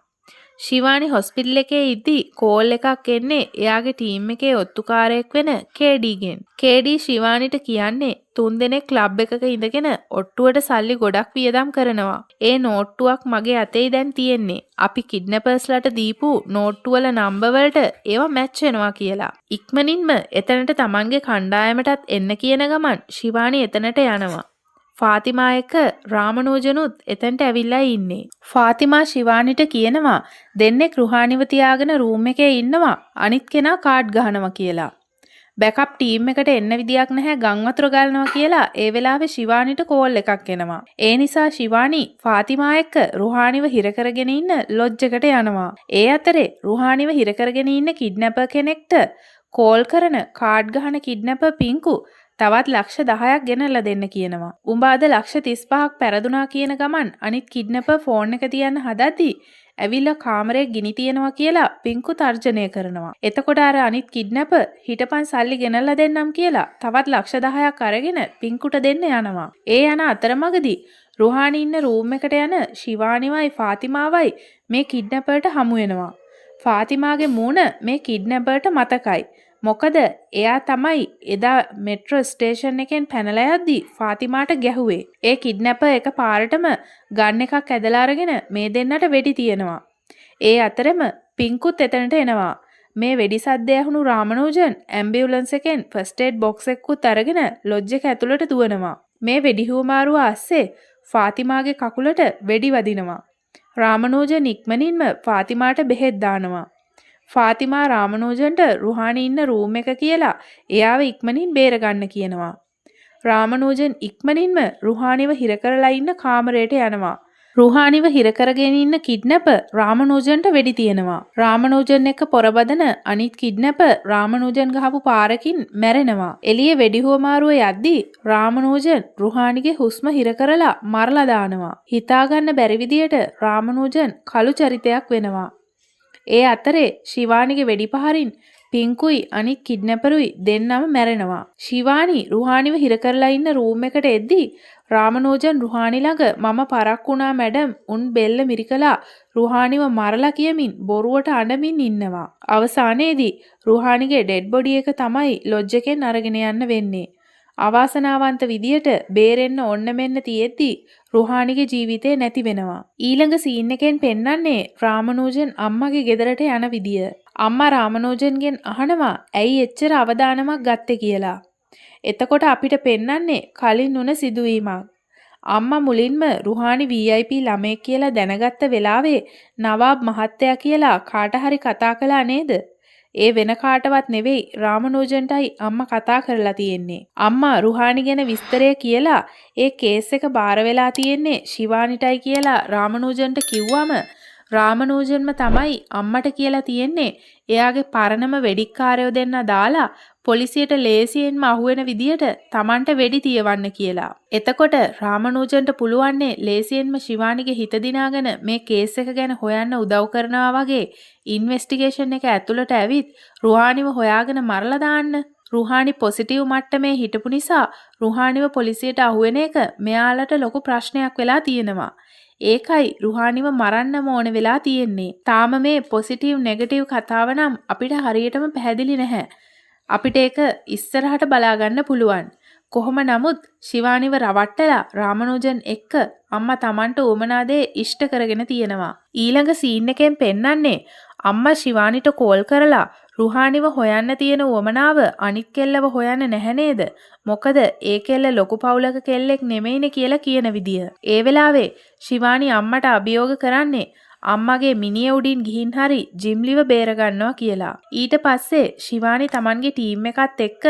ශිවානි හොස්පිටල් එකේ ඉද්දි කෝල් එකක් එන්නේ එයාගේ ටීම් එකේ ඔත්තුකාරයෙක් වෙන KDගෙන්. KD ශිවානිට කියන්නේ 3 දෙනෙක් ක්ලබ් එකක ඉඳගෙන ඔට්ටුවට සල්ලි ගොඩක් වියදම් කරනවා. ඒ නෝට්ටුවක් මගේ අතේ දැන් තියෙන්නේ. අපි කිඩ්නැපර්ස්ලට දීපු නෝට්ටුවල නම්බර් වලට ඒවා මැච් වෙනවා කියලා. ඉක්මනින්ම එතනට තමන්ගේ කණ්ඩායමටත් එන්න කියන ගමන් ශිවානි එතනට යනවා. ෆාතිමා එක්ක රාමනූජනුත් එතනට ඇවිල්ලා ඉන්නේ. ෆාතිමා ශිවානිට කියනවා දෙන්නෙක් රුහානිව තියාගෙන රූම් එකේ ඉන්නවා අනිත් කෙනා කාඩ් ගහනවා කියලා. බෑකප් ටීම් එකට එන්න විදියක් නැහැ ගම් වතුර ගලනවා කියලා ඒ වෙලාවේ ශිවානිට කෝල් එකක් එනවා. ඒ නිසා ශිවානි ෆාතිමා එක්ක රුහානිව හිර කරගෙන ඉන්න ලොජ් එකට යනවා. ඒ අතරේ රුහානිව හිර කරගෙන ඉන්න කිඩ්නැපර් කෙනෙක්ට කෝල් කරන කාඩ් ගහන කිඩ්නැපර් පිංකු තවත් ලක්ෂ 10ක් ගෙනල්ලා දෙන්න කියනවා. උඹ අද ලක්ෂ 35ක් පෙරදුනා කියන ගමන් අනිත් කිඩ්නැපර් ෆෝන් එක තියන්න හදද්දි ඇවිල්ලා කාමරේ ගිනි තියනවා කියලා පිංකු තර්ජනය කරනවා. එතකොට අර අනිත් කිඩ්නැපර් හිටපන් සල්ලි ගෙනල්ලා දෙන්නම් කියලා තවත් ලක්ෂ 10ක් අරගෙන පිංකුට දෙන්න යනවා. ඒ යන අතරමඟදී රුහානි ඉන්න රූම් එකට යන ශිවානිවයි ෆාතිමාවයි මේ කිඩ්නැපර්ට හමු වෙනවා. ෆාතිමාගේ මූණ මේ කිඩ්නැපර්ට මතකයි. මොකද එයා තමයි එදා මෙට්‍රෝ ස්ටේෂන් එකෙන් පැනලා යද්දි ෆාතිමාට ගැහුවේ. ඒ කිඩ්නැපර් එක පාරටම ගන් එකක් ඇදලා අරගෙන මේ දෙන්නට වෙඩි තියනවා. ඒ අතරෙම පිංකුත් එතනට එනවා. මේ වෙඩි සද්ද ඇහුණු රාමනෝජන් ඇම්බියුලන්ස් එකෙන් ෆස්ට් ඒඩ් බොක්ස් එකකුත් අරගෙන ලොජ් එක ඇතුළට දුවනවා. මේ වෙඩි හුවමාරුව ASCII ෆාතිමාගේ කකුලට වෙඩි වදිනවා. රාමනෝජන් ඉක්මනින්ම ෆාතිමාට බෙහෙත් දානවා. ෆාතිමා රාමනෝජන්ට රුහානි ඉන්න රූම් එක කියලා එයාව ඉක්මනින් බේර ගන්න කියනවා. රාමනෝජන් ඉක්මනින්ම රුහානිව හිර කරලා ඉන්න කාමරයට යනවා. රුහානිව හිර කරගෙන ඉන්න කිඩ්නැපර් රාමනෝජන්ට වෙඩි තියනවා. රාමනෝජන් එක්ක පොරබදන අනිත් කිඩ්නැපර් රාමනෝජන් ගහපු පාරකින් මැරෙනවා. එළියේ වෙඩි හුවමාරුව යද්දී රාමනෝජන් රුහානිගේ හුස්ම හිර කරලා මරලා දානවා. හිතා ගන්න බැරි විදියට රාමනෝජන් කළු චරිතයක් වෙනවා. ඒ අතරේ ශිවානිගේ වෙඩි පහරින් පිංකුයි අනිත් කිඩ්නැපරුයි දෙන්නම මැරෙනවා. ශිවානි රුහානිව හිර කරලා ඉන්න රූම් එකට එද්දී රාමනෝජන් රුහානි ළඟ මම පරක් වුණා මැඩම් උන් බෙල්ල මිරිකලා රුහානිව මරලා කියමින් බොරුවට අඬමින් ඉන්නවා. අවසානයේදී රුහානිගේ ඩෙඩ් බොඩි එක තමයි ලොජ් එකෙන් අරගෙන යන්න වෙන්නේ. අවාසනාවන්ත විදියට බේරෙන්න ඕන්න මෙන්න තියෙද්දි රුහානිගේ ජීවිතේ නැති වෙනවා. ඊළඟ සීන් එකෙන් පෙන්වන්නේ රාමනෝජන් අම්මගේ ගෙදරට යන විදිය. අම්මා රාමනෝජන්ගෙන් අහනවා ඇයි එච්චර අවදානමක් ගත්තේ කියලා. එතකොට අපිට පෙන්වන්නේ කලින් වුණ සිදුවීමක්. අම්මා මුලින්ම රුහානි VIP ළමයෙක් කියලා දැනගත්ත වෙලාවේ නවාබ් මහත්තයා කියලා කාට හරි කතා කළා නේද? ඒ වෙන කාටවත් නෙවෙයි රාමනෝජන්ටයි අම්මා කතා කරලා තියෙන්නේ. අම්මා රුහානි ගැන විස්තරය කියලා ඒ කේස් එක බාර වෙලා තියෙන්නේ ශිවානිටයි කියලා රාමනෝජන්ට කිව්වම රාමනෝජන්ම තමයි අම්මට කියලා තියෙන්නේ එයාගේ පරණම වෙඩික්කාරයෝ දෙන්න දාලා පොලිසියට ලේසියෙන්ම අහුවෙන විදියට Tamanට වෙඩි තියවන්න කියලා. එතකොට රාමනෝජන්ට පුළුවන්නේ ලේසියෙන්ම ශිවානිගේ හිත දිනාගෙන මේ කේස් එක ගැන හොයන්න උදව් කරනවා වගේ ඉන්වෙස්ටිගේෂන් එක ඇතුළට ඇවිත් රුහානිව හොයාගෙන මරලා දාන්න. රුහානි පොසිටිව් මට්ටමේ හිටපු නිසා රුහානිව පොලිසියට අහුවෙන එක මෙයාලට ලොකු ප්‍රශ්නයක් වෙලා තියෙනවා. ඒකයි රුහානිව මරන්නම ඕන වෙලා තියෙන්නේ. තාම මේ පොසිටිව් නෙගටිව් කතාව නම් අපිට හරියටම පැහැදිලි නැහැ. අපිට ඒක ඉස්සරහට බලා ගන්න පුළුවන්. කොහොම නමුත් ශිවානිව රවට්ටලා රාමනෝජන් එක්ක අම්මා Tamanට උවමනා දේ ඉෂ්ට කරගෙන තියෙනවා. ඊළඟ සීන් එකෙන් පෙන්වන්නේ අම්මා ශිවානිට කෝල් කරලා රුහානිව හොයන්න තියෙන උවමනාව අනිත් කෙල්ලව හොයන්න නැහැ නේද? මොකද ඒ කෙල්ල ලොකු පවුලක කෙල්ලෙක් නෙමෙයිනේ කියලා කියන විදිය. ඒ වෙලාවේ ශිවානි අම්මට අභියෝග කරන්නේ අම්මගේ මිනිය උඩින් ගිහින් හරි ජිම්ලිව බේර ගන්නවා කියලා. ඊට පස්සේ ශිවානි Tamanගේ ටීම් එකත් එක්ක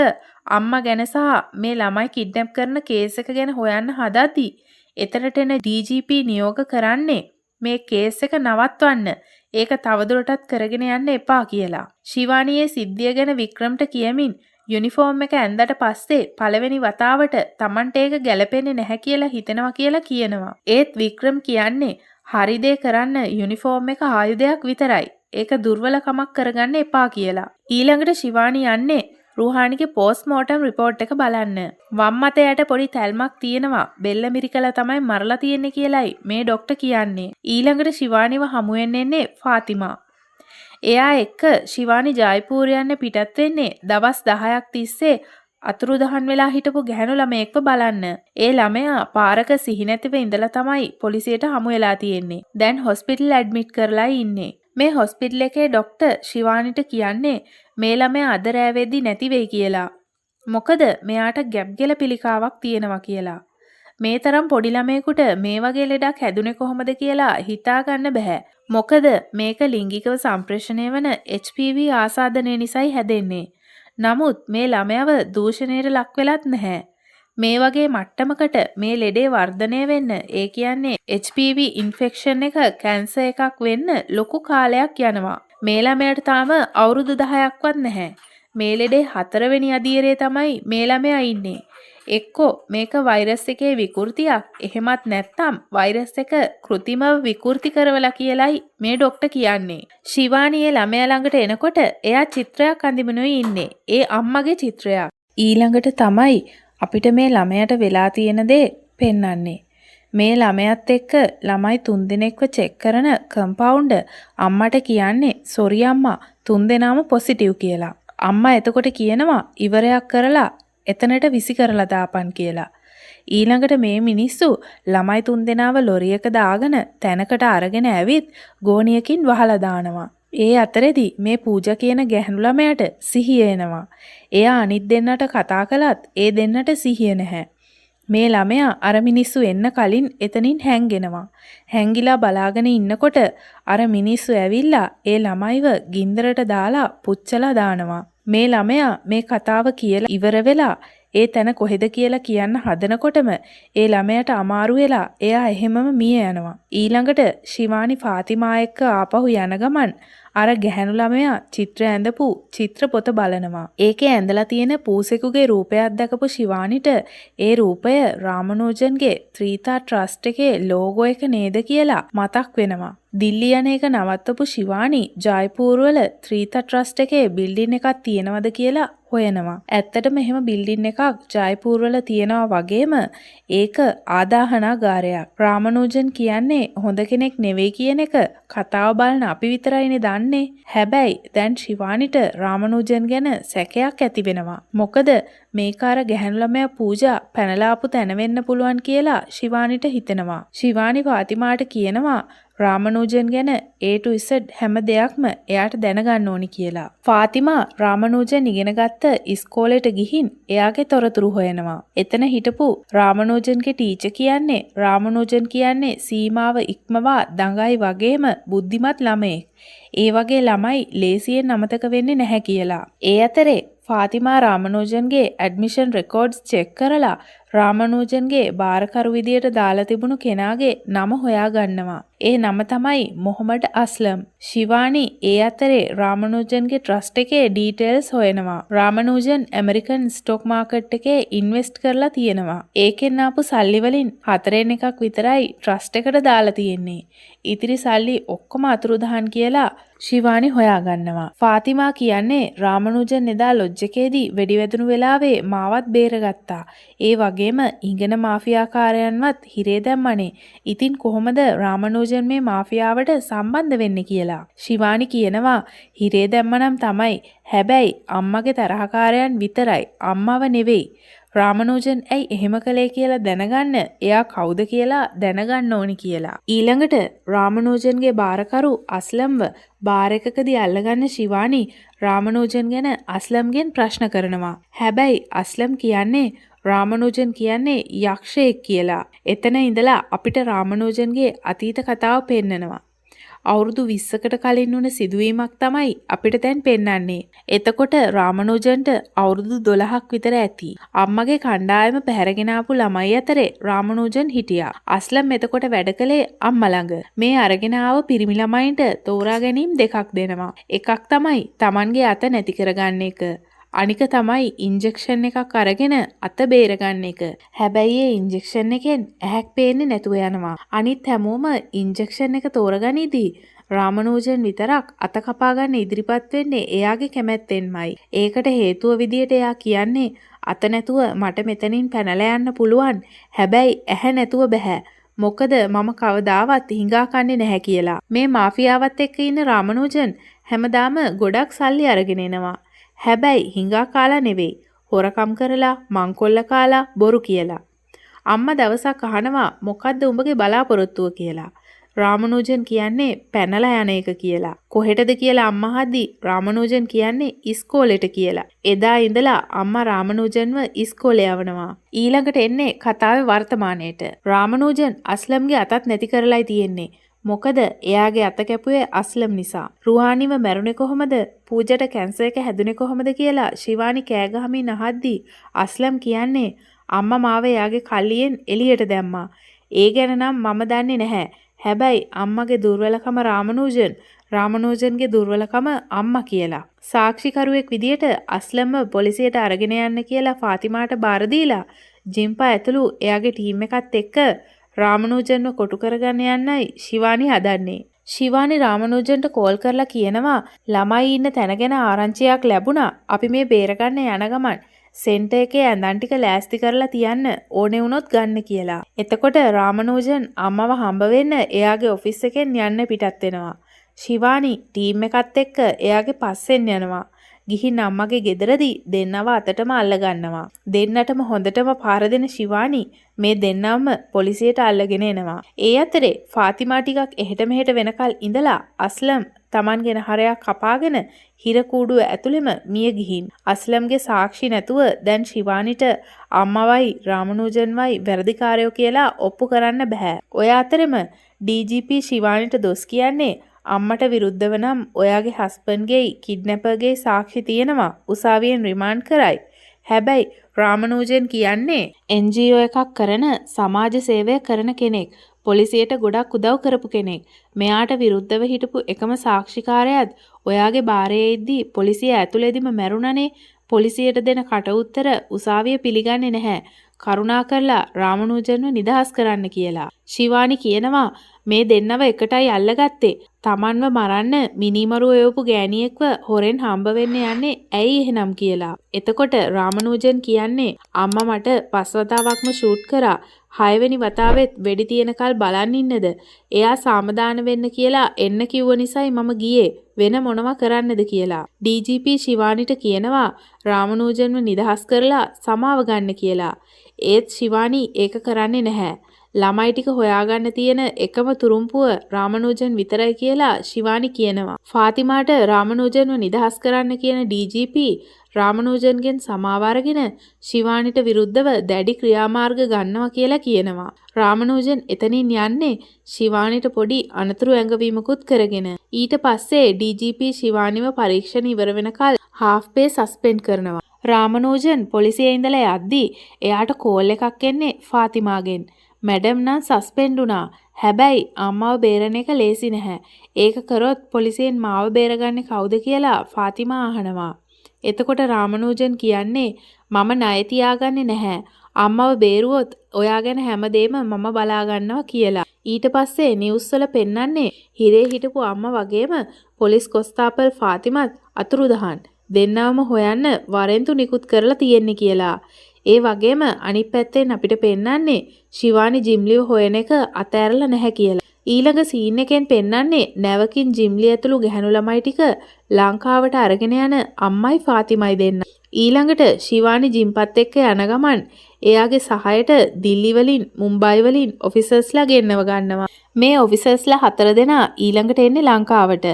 අම්මා ගැන සහ මේ ළමයි කිඩ්නැප් කරන කේස් එක ගැන හොයන්න හදද්දී එතනට එන DGP නියෝග කරන්නේ මේ කේස් එක නවත්වන්න. ඒක තවදුරටත් කරගෙන යන්න එපා කියලා. ශිවානියේ සිද්ධිය ගැන වික්‍රම්ට කියමින් යුනිෆෝම් එක ඇඳලා පස්සේ පළවෙනි වතාවට Tamanට ඒක ගැලපෙන්නේ නැහැ කියලා හිතෙනවා කියලා කියනවා. ඒත් වික්‍රම් කියන්නේ හරි දේ කරන්න යුනිෆෝම් එක ආයුධයක් විතරයි. ඒක දුර්වලකමක් කරගන්න එපා කියලා. ඊළඟට ශිවානි යන්නේ රුහානිගේ පෝස්ට්මෝටම් රිපෝට් එක බලන්න. වම් අතයට පොඩි තැල්මක් තියෙනවා. බෙල්ල මිරිකලා තමයි මරලා තියෙන්නේ කියලායි මේ ડોක්ටර් කියන්නේ. ඊළඟට ශිවානිව හමු වෙන්නේ ෆාතිමා. එයා එක්ක ශිවානි ජයපූර් යන්න පිටත් වෙන්නේ දවස් 10ක් තිස්සේ අතුරුදහන් වෙලා හිටපු ගැහැණු ළමයෙක්ව බලන්න. ඒ ළමයා පාරක සිහි නැතිව ඉඳලා තමයි පොලිසියට හමු වෙලා තියෙන්නේ. දැන් හොස්පිටල් ඇඩ්මිට් කරලා ඉන්නේ. මේ හොස්පිටල් එකේ ડોක්ටර් ශිවානිට කියන්නේ මේ ළමයා අද රැවෙද්දි නැති වෙයි කියලා. මොකද මෙයාට ගැප් ගෙල පිළිකාවක් තියෙනවා කියලා. මේ තරම් පොඩි ළමයෙකුට මේ වගේ ලෙඩක් හැදුනේ කොහොමද කියලා හිතා ගන්න බෑ. මොකද මේක ලිංගිකව සම්ප්‍රේෂණය වන HPV ආසාදනය නිසායි හැදෙන්නේ. නමුත් මේ ළමයව දූෂණයට ලක් වෙලත් නැහැ. මේ වගේ මට්ටමකට මේ ලෙඩේ වර්ධනය වෙන්න ඒ කියන්නේ HPV ඉන්ෆෙක්ෂන් එක කැන්සර් එකක් වෙන්න ලොකු කාලයක් යනවා. මේ ළමයාට තාම අවුරුදු 10ක්වත් නැහැ. මේ ලෙඩේ 4 වෙනි අදියරේ තමයි මේ ළමයා ඉන්නේ. එක්කෝ මේක වෛරස් එකේ විකෘතියක් එහෙමත් නැත්නම් වෛරස් එක කෘතිමව විකෘති කරවලා කියලයි මේ ડોක්ටර් කියන්නේ. ශිවානියේ ළමයා ළඟට එනකොට එයා චිත්‍රයක් අඳිමිනුයි ඉන්නේ. ඒ අම්මගේ චිත්‍රයක්. ඊළඟට තමයි අපිට මේ ළමයට වෙලා තියෙන දේ පෙන්වන්නේ. මේ ළමයාත් එක්ක ළමයි 3 දිනෙකව චෙක් කරන කම්පවුන්ඩර් අම්මට කියන්නේ "සොරි අම්මා 3 දෙනාම පොසිටිව්" කියලා. අම්මා එතකොට කියනවා ඉවරයක් කරලා එතනට විසි කරලා දාපන් කියලා. ඊළඟට මේ මිනිස්සු ළමයි 3 දෙනාව ලොරියක දාගෙන තැනකට අරගෙන ඇවිත් ගෝණියකින් වහලා දානවා. ඒ අතරෙදි මේ පූජා කියන ගැහණු ළමයාට සිහිය එනවා. එයා අනිත් දෙන්නට කතා කළත් ඒ දෙන්නට සිහිය නැහැ. මේ ළමයා අර මිනිස්සු එන්න කලින් එතනින් හැංගෙනවා. හැංගිලා බලාගෙන ඉන්නකොට අර මිනිස්සු ඇවිල්ලා ඒ ළමයිව ගින්දරට දාලා පුච්චලා දානවා. මේ ළමයා මේ කතාව කියලා ඉවර වෙලා ඒ තැන කොහෙද කියලා කියන්න හදනකොටම ඒ ළමයාට අමාරු වෙලා එයා එහෙමම මිය යනවා. ඊළඟට ශිවානි ෆාතිමා එක්ක ආපහු යන ගමන් අර ගැහැණු ළමයා චිත්‍ර ඇඳපු චිත්‍ර පොත බලනවා. ඒකේ ඇඳලා තියෙන පූසෙකුගේ රූපයක් දැකපු ශිවානිට ඒ රූපය රාමනෝජන්ගේ ත්‍රිතා ට්‍රස්ට් එකේ ලෝගෝ එක නේද කියලා මතක් වෙනවා. දිල්ලි යන එක නවත්තපු ශිවානි ජයපූර් වල ත්‍රිතා ට්‍රස්ට් එකේ බිල්ඩින් එකක් තියෙනවද කියලා හොයනවා. ඇත්තටම එහෙම බිල්ඩින් එකක් ජයපූර් වල තියෙනවා වගේම ඒක ආදාහනාගාරයක්. රාමනෝජන් කියන්නේ හොඳ කෙනෙක් නෙවෙයි කියන එක කතාව බලන අපි විතරයිනේ දන්නේ. හැබැයි දැන් ශිවානිට රාමනෝජන් ගැන සැකයක් ඇති වෙනවා. මොකද මේක අර ගැහැණු ළමයා පූජා පැනලාපු තැන වෙන්න පුළුවන් කියලා ශිවානිට හිතෙනවා. ශිවානි ෆාතිමාට කියනවා රාමනෝජන් ගැන A to Z හැම දෙයක්ම එයාට දැනගන්න ඕනි කියලා. ෆාතිමා රාමනෝජන් ඉගෙනගත්ත ඉස්කෝලේට ගිහින් එයාගේ තොරතුරු හොයනවා. එතන හිටපු රාමනෝජන්ගේ ටීචර් කියන්නේ රාමනෝජන් කියන්නේ සීමාව ඉක්මවා දඟයි වගේම බුද්ධිමත් ළමයෙක්. ඒ වගේ ළමයි ලේසියෙන් අමතක වෙන්නේ නැහැ කියලා. ඒ අතරේ ෆාතිමා රාමනෝජන්ගේ ඇඩ්මිෂන් රෙකෝඩ්ස් චෙක් කරලා රාමනෝජන්ගේ බාරකරු විදියට දාලා තිබුණු කෙනාගේ නම හොයාගන්නවා. ඒ නම තමයි මොහමඩ් අස්ලම්. ශිවානි ඒ අතරේ රාමනෝජන්ගේ ට්‍රස්ට් එකේ ඩීටේල්ස් හොයනවා. රාමනෝජන් ඇමරිකන් ස්ටොක් මාකට් එකේ ඉන්වෙස්ට් කරලා තියෙනවා. ඒකෙන් ආපු සල්ලි වලින් 4 එකක් විතරයි ට්‍රස්ට් එකට දාලා තියෙන්නේ. ඉතිරි සල්ලි ඔක්කොම අතුරුදහන් කියලා ශිවානි හොයාගන්නවා. ෆාතිමා කියන්නේ රාමනෝජන් එදා ලොජ් එකේදී වෙඩිවැදුණු වෙලාවේ මාවත් බේරගත්තා. ඒ වගේම ඉංගන මාෆියාකාරයන්වත් හිරේ දැම්මනේ. ඉතින් කොහොමද රාමනෝජන් මේ මාෆියාවට සම්බන්ධ වෙන්නේ කියලා. ශිවානි කියනවා හිරේ දැම්මනම් තමයි. හැබැයි අම්මගේ තරහකාරයන් විතරයි. අම්මව නෙවෙයි. රාමනෝජන් ඇයි එහෙම කළේ කියලා දැනගන්න එයා කවුද කියලා දැනගන්න ඕනි කියලා. ඊළඟට රාමනෝජන්ගේ බාරකරු අස්ලම්ව බාර් එකකදී අල්ලගන්න ශිවානි රාමනෝජන් ගැන අස්ලම්ගෙන් ප්‍රශ්න කරනවා. හැබැයි අස්ලම් කියන්නේ රාමනෝජන් කියන්නේ යක්ෂයෙක් කියලා. එතන ඉඳලා අපිට රාමනෝජන්ගේ අතීත කතාව පෙන්නනවා. අවුරුදු 20කට කලින් වුණ සිදුවීමක් තමයි අපිට දැන් පෙන්වන්නේ. එතකොට රාමනෝජන්ට අවුරුදු 12ක් විතර ඇති. අම්මගේ කණ්ඩායම පැහැරගෙන ආපු ළමයි අතරේ රාමනෝජන් හිටියා. අස්ලම් එතකොට වැඩ කළේ අම්මා ළඟ. මේ අරගෙන ආව පිරිමි ළමයින්ට තෝරා ගැනීම දෙකක් දෙනවා. එකක් තමයි Tamanගේ අත නැති කරගන්න එක. අනික තමයි ඉන්ජෙක්ෂන් එකක් අරගෙන අත බේරගන්න එක. හැබැයි ඒ ඉන්ජෙක්ෂන් එකෙන් ඇහැක් පේන්නේ නැතුව යනවා. අනිත් හැමෝම ඉන්ජෙක්ෂන් එක තෝරගනිදී රාමනෝජන් විතරක් අත කපා ගන්න ඉදිරිපත් වෙන්නේ එයාගේ කැමැත්තෙන්මයි. ඒකට හේතුව විදියට එයා කියන්නේ අත නැතුව මට මෙතනින් පැනලා යන්න පුළුවන්. හැබැයි ඇහැ නැතුව බෑ. මොකද මම කවදාවත් හිඟා කන්නේ නැහැ කියලා. මේ මාෆියාවත් එක්ක ඉන්න රාමනෝජන් හැමදාම ගොඩක් සල්ලි අරගෙන එනවා. හැබැයි හිඟා කාලා නෙවෙයි. හොරකම් කරලා, මංකොල්ල කාලා, බොරු කියලා. අම්මා දවසක් අහනවා මොකද්ද උඹගේ බලාපොරොත්තුව කියලා. රාමනෝජන් කියන්නේ පැනලා යන එක කියලා. කොහෙටද කියලා අම්මා අහද්දි රාමනෝජන් කියන්නේ ඉස්කෝලේට කියලා. එදා ඉඳලා අම්මා රාමනෝජන්ව ඉස්කෝලේ යවනවා. ඊළඟට එන්නේ කතාවේ වර්තමානයේට. රාමනෝජන් අස්ලම්ගේ අතත් නැති කරලායි තියෙන්නේ. මොකද එයාගේ අත කැපුවේ අස්ලම් නිසා. රුහානිව මැරුණේ කොහොමද? පූජට කැන්සර් එක හැදුනේ කොහොමද කියලා ශිවානි කෑ ගහමින් අහද්දි අස්ලම් කියන්නේ අම්මා මාව එයාගේ කල්ලියෙන් එළියට දැම්මා. ඒ ගැන නම් මම දන්නේ නැහැ. හැබැයි අම්මගේ දුර්වලකම රාමනෝජන්ගේ දුර්වලකම අම්මා කියලා. සාක්ෂිකරුවෙක් විදියට අස්ලම්ව පොලිසියට අරගෙන යන්න කියලා ෆාතිමාට බාර දීලා ජිම්පා ඇතුළු එයාගේ ටීම් එකත් එක්ක රාමනූජන්ව කොටු කරගන්න යන්නයි ශිවානි හදන්නේ. ශිවානි රාමනූජන්ට කෝල් කරලා කියනවා ළමයි ඉන්න තැන ගැන ආරංචියක් ලැබුණා. අපි මේ බේරගන්න යන ගමන් සෙන්ටර් එකේ ඇඳන් ටික ලෑස්ති කරලා තියන්න ඕනේ වුණොත් ගන්න කියලා. එතකොට රාමනූජන් අම්මව හම්බ වෙන්න එයාගේ ඔෆිස් එකෙන් යන්න පිටත් වෙනවා. ශිවානි ටීම් එකත් එක්ක එයාගේ පස්සෙන් යනවා. ගිහින් අම්මගේ ගෙදරදී දෙන්නව අතටම අල්ල ගන්නවා. දෙන්නටම හොඳටම පාර දෙන ශිවානි මේ දෙන්නම පොලිසියට අල්ලගෙන එනවා. ඒ අතරේ ෆාතිමා ටිකක් එහෙට මෙහෙට වෙනකල් ඉඳලා අස්ලම් Tamanගෙන හරයක් කපාගෙන හිර කූඩුව ඇතුළෙම මිය ගිහින් අස්ලම්ගේ සාක්ෂි නැතුව දැන් ශිවානිට අම්මවයි රාමනූජන්වයි වැරදිකාරයෝ කියලා ඔප්පු කරන්න බෑ. ඔය අතරෙම DGP ශිවානිට දොස් කියන්නේ අම්මට විරුද්ධව නම් ඔයාගේ හස්බන්ඩ්ගේ කිඩ්නැපර්ගේ සාක්ෂි තියෙනවා උසාවියෙන් රිමාන්ඩ් කරයි. හැබැයි රාමනූජන් කියන්නේ NGO එකක් කරන සමාජ සේවය කරන කෙනෙක්. පොලිසියට ගොඩක් උදව් කරපු කෙනෙක්. මෙයාට විරුද්ධව හිටපු එකම සාක්ෂිකාරයාත් ඔයාගේ බාරයේ ඉද්දී පොලිසිය ඇතුළේදීම මැරුණනේ. පොලිසියට දෙන කට උත්තර උසාවිය පිළිගන්නේ නැහැ. කරුණාකරලා රාමනූජන්ව නිදහස් කරන්න කියලා. ශිවානි කියනවා මේ දෙන්නව එකටයි අල්ලගත්තේ. Tamanව මරන්න මිනිමරුව එවපු ගෑණියෙක්ව හොරෙන් හම්බ වෙන්න යන්නේ ඇයි එහෙනම් කියලා. එතකොට රාමනූජන් කියන්නේ අම්මා මට 5 වතාවක්ම ෂූට් කරා. 6 වෙනි වතාවෙත් වෙඩි තියනකල් බලන් ඉන්නද? එයා සාමදාන වෙන්න කියලා එන්න කිව්ව නිසායි මම ගියේ. වෙන මොනවා කරන්නද කියලා. DGP ශිවානිට කියනවා රාමනූජන්ව නිදහස් කරලා සමාව ගන්න කියලා. ඒත් ශිවානි ඒක කරන්නේ නැහැ. ළමයි ටික හොයාගන්න තියෙන එකම තුරුම්පුව රාමනූජන් විතරයි කියලා ශිවානි කියනවා. ෆාතිමාට රාමනූජන්ව නිදහස් කරන්න කියන DGP රාමනූජන්ගෙන් සමාව අරගෙන ශිවානිට විරුද්ධව දැඩි ක්‍රියාමාර්ග ගන්නවා කියලා කියනවා. රාමනූජන් එතනින් යන්නේ ශිවානිට පොඩි අනතුරු ඇඟවීමකුත් කරගෙන. ඊට පස්සේ DGP ශිවානිව පරීක්ෂණ ඉවර වෙනකල් half pay සස්පෙන්ඩ් කරනවා. රාමනූජන් පොලිසියේ ඉඳලා යද්දී එයාට කෝල් එකක් එන්නේ ෆාතිමාගෙන්. මැඩම් නම් සස්පෙන්ඩ් වුණා. හැබැයි අම්මව බේරන එක ලේසි නැහැ. ඒක කරොත් පොලිසියෙන් මාව බේරගන්නේ කවුද කියලා ෆාතිමා අහනවා. එතකොට රාමනූජන් කියන්නේ මම ණය තියාගන්නේ නැහැ. අම්මව බේරුවොත් ඔයා ගැන හැමදේම මම බලා ගන්නවා කියලා. ඊට පස්සේ නිවුස් වල පෙන්නන්නේ හිරේ හිටපු අම්මා වගේම පොලිස් කොස්තාපල් ෆාතිමත් අතුරුදහන්. දෙන්නවම හොයන්න වරෙන්තු නිකුත් කරලා තියෙන්නේ කියලා. ඒ වගේම අනිත් පැත්තෙන් අපිට පෙන්නන්නේ ශිවානි ජිම්ලිව හොයන එක අතෑරලා නැහැ කියලා. ඊළඟ සීන් එකෙන් පෙන්නන්නේ නැවකින් ජිම්ලි ඇතුළු ගැහණු ළමයි ටික ලංකාවට අරගෙන යන අම්මයි ෆාතිමයි දෙන්න. ඊළඟට ශිවානි ජිම්පත් එක්ක යන ගමන් එයාගේ සහයට දිල්ලි වලින් මුම්බයි වලින් ඔෆිසර්ස්ලා ගෙන්නව ගන්නවා. මේ ඔෆිසර්ස්ලා 4 දෙනා ඊළඟට එන්නේ ලංකාවට.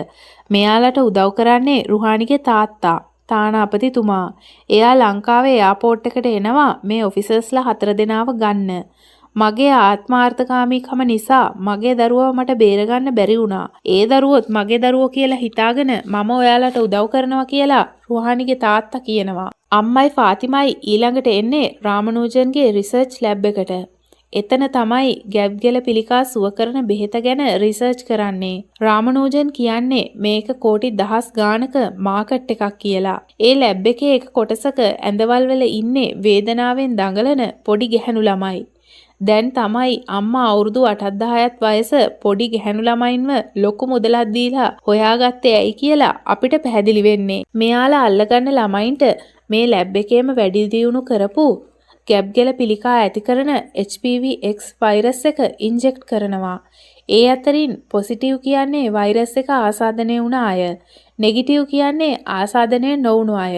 මෙයාලට උදව් කරන්නේ රුහානිගේ තාත්තා. තානාපතිතුමා. එයා ලංකාවේ එයාපෝට් එකට එනවා මේ ඔෆිසර්ස්ලා 4 දෙනාව ගන්න. මගේ ආත්මාර්ථකාමීකම නිසා මගේ දරුවව මට බේරගන්න බැරි වුණා. ඒ දරුවොත් මගේ දරුවෝ කියලා හිතාගෙන මම ඔයාලට උදව් කරනවා කියලා රුහානිගේ තාත්තා කියනවා. අම්මයි ෆාතිමයි ඊළඟට එන්නේ රාමනූජන්ගේ රිසර්ච් ලැබ් එකට. එතන තමයි ගැබ්ගෙල පිළිකා සුව කරන බෙහෙත ගැන රිසර්ච් කරන්නේ. රාමනූජන් කියන්නේ මේක කෝටි 10 ගානක මාකට් එකක් කියලා. ඒ ලැබ් එකේ එක කොටසක ඇඳවල් වල ඉන්නේ වේදනාවෙන් දඟලන පොඩි ගැහණු ළමයි. දැන් තමයි අම්මා අවුරුදු 8-10ක් වයස පොඩි ගැහණු ළමයින්ව ලොකු මුදලක් දීලා හොයාගත්තේ ඇයි කියලා අපිට පැහැදිලි වෙන්නේ. මෙයාලා අල්ලගන්න ළමයින්ට මේ ලැබ් එකේම වැඩි දියුණු කරපු ගැබ්ගෙල පිළිකා ඇති කරන HPV-X වෛරස් එක ඉන්ජෙක්ට් කරනවා. ඒ අතරින් පොසිටිව් කියන්නේ වෛරස් එක ආසාදනය වුණ අය. නෙගටිව් කියන්නේ ආසාදනය නොවුණු අය.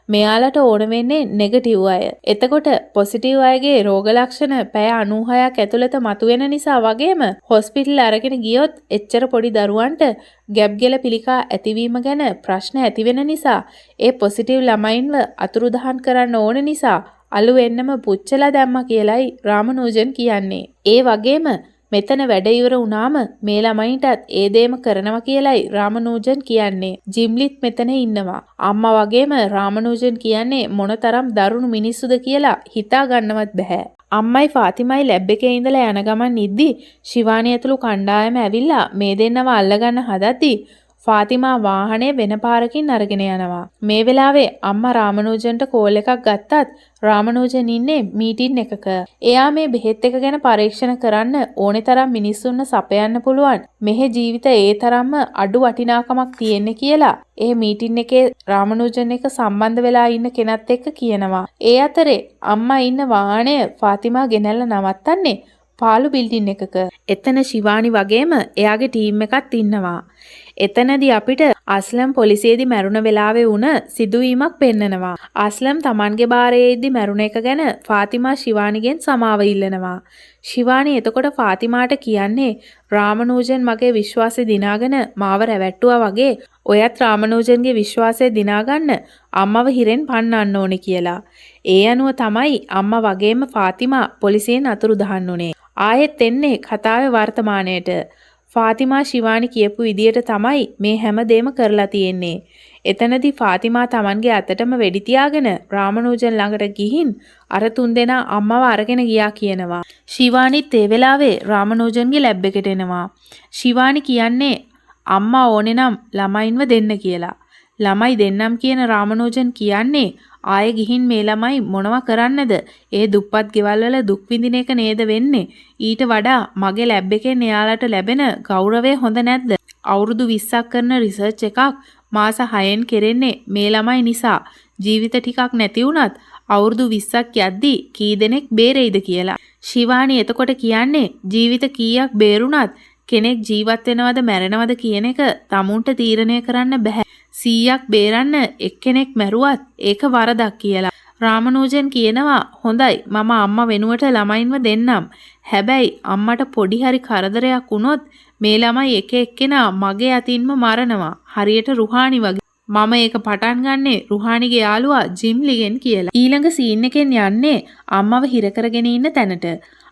මෙයාලට ඕන වෙන්නේ නෙගටිව් අය. එතකොට පොසිටිව් අයගේ රෝග ලක්ෂණ පැය 96ක් ඇතුළත මතුවෙන නිසා වගේම හොස්පිටල් අරගෙන ගියොත් එච්චර පොඩි දරුවන්ට ගැබ්ගෙල පිළිකා ඇතිවීම ගැන ප්‍රශ්න ඇති වෙන නිසා ඒ පොසිටිව් ළමයින්ව අතුරුදහන් කරන්න ඕන නිසා අලු වෙන්නම පුච්චලා දැම්මා කියලයි රාමනූජන් කියන්නේ. ඒ වගේම මෙතන වැඩ ඉවර වුණාම මේ ළමයින්ටත් ඒ දේම කරනවා කියලයි රාමනූජන් කියන්නේ. ජිම්ලිත් මෙතන ඉන්නවා. අම්මා වගේම රාමනූජන් කියන්නේ මොනතරම් දරුණු මිනිස්සුද කියලා හිතා ගන්නවත් බෑ. අම්මයි ෆාතිමයි ලැබ් එකේ ඉඳලා යන ගමන් ඉද්දි ශිවානි ඇතුළු කණ්ඩායම ඇවිල්ලා මේ දෙන්නව අල්ලගන්න හදද්දි ෆාතිමා වාහනේ වෙන පාරකින් අරගෙන යනවා. මේ වෙලාවේ අම්මා රාමනූජන්ට කෝල් එකක් ගත්තත් රාමනූජන් ඉන්නේ මීටින් එකක. එයා මේ බෙහෙත් එක ගැන පරීක්ෂණ කරන්න ඕනේ තරම් මිනිස්සුන්ව සපයන්න පුළුවන්. මෙහි ජීවිත ඒ තරම්ම අඩු වටිනාකමක් තියෙන්නේ කියලා. ඒ මීටින් එකේ රාමනූජන් එක සම්බන්ධ වෙලා ඉන්න කෙනත් එක්ක කියනවා. ඒ අතරේ අම්මා ඉන්න වාහනය ෆාතිමා ගෙනල්ලා නවත්තන්නේ පාළු බිල්ඩින් එකක. එතන ශිවානි වගේම එයාගේ ටීම් එකත් ඉන්නවා. එතනදී අපිට අස්ලම් පොලිසියේදී මැරුණ වෙලාවේ වුණ සිදුවීමක් පෙන්නනවා. අස්ලම් Tamanගේ බාරයේදී මැරුණ එක ගැන ෆාතිමා ශිවානිගෙන් සමාව ඉල්ලනවා. ශිවානි එතකොට ෆාතිමාට කියන්නේ රාමනූජන් මගේ විශ්වාසය දිනාගෙන මාව රැවට්ටුවා වගේ ඔයත් රාමනූජන්ගේ විශ්වාසය දිනාගන්න අම්මව හිරෙන් පන්නන්න ඕනේ කියලා. ඒ අනුව තමයි අම්මා වගේම ෆාතිමා පොලිසියෙන් අතුරු දහන්න උනේ. ආයෙත් එන්නේ කතාවේ වර්තමානයට. ෆාතිමා ශිවානි කියපු විදියට තමයි මේ හැම දෙම කරලා තියෙන්නේ. එතනදී ෆාතිමා Tamanගේ අතටම වෙඩි තියාගෙන රාමනූජන් ළඟට ගිහින් අර තුන්දෙනා අම්මව අරගෙන ගියා කියනවා. ශිවානිත් ඒ වෙලාවේ රාමනූජන්ගේ ලැබ් එකට එනවා. ශිවානි කියන්නේ අම්මා ඕනේ නම් ළමයින්ව දෙන්න කියලා. ළමයි දෙන්නම් කියන රාමනූජන් කියන්නේ ආයෙ ගිහින් මේ ළමයි මොනවා කරන්නද? ඒ දුප්පත් ගෙවල් වල දුක් විඳින එක නේද වෙන්නේ? ඊට වඩා මගේ ලැබ් එකෙන් එයාලට ලැබෙන ගෞරවය හොඳ නැද්ද? අවුරුදු 20ක් කරන රිසර්ච් එකක් මාස 6න් කෙරෙන්නේ මේ ළමයි නිසා. ජීවිත ටිකක් නැති වුණත් අවුරුදු 20ක් යද්දී කී දෙනෙක් බේරෙයිද කියලා. ශිවානි එතකොට කියන්නේ ජීවිත කීයක් බේරුණත් කෙනෙක් ජීවත් වෙනවද මැරෙනවද කියන එක tamunට තීරණය කරන්න බෑ. 100ක් බේරන්න එක්කෙනෙක් මැරුවත් ඒක වරදක් කියලා. රාමනූජන් කියනවා හොඳයි මම අම්මා වෙනුවට ළමයින්ව දෙන්නම්. හැබැයි අම්මට පොඩි හරි කරදරයක් වුණොත් මේ ළමයි එක එක්කෙනා මගේ අතින්ම මරනවා. හරියට රුහානි වගේ. මම ඒක පටන් ගන්නේ රුහානිගේ යාළුවා ජිම්ලිගෙන් කියලා. ඊළඟ සීන් එකෙන් යන්නේ අම්මව හිර කරගෙන ඉන්න තැනට.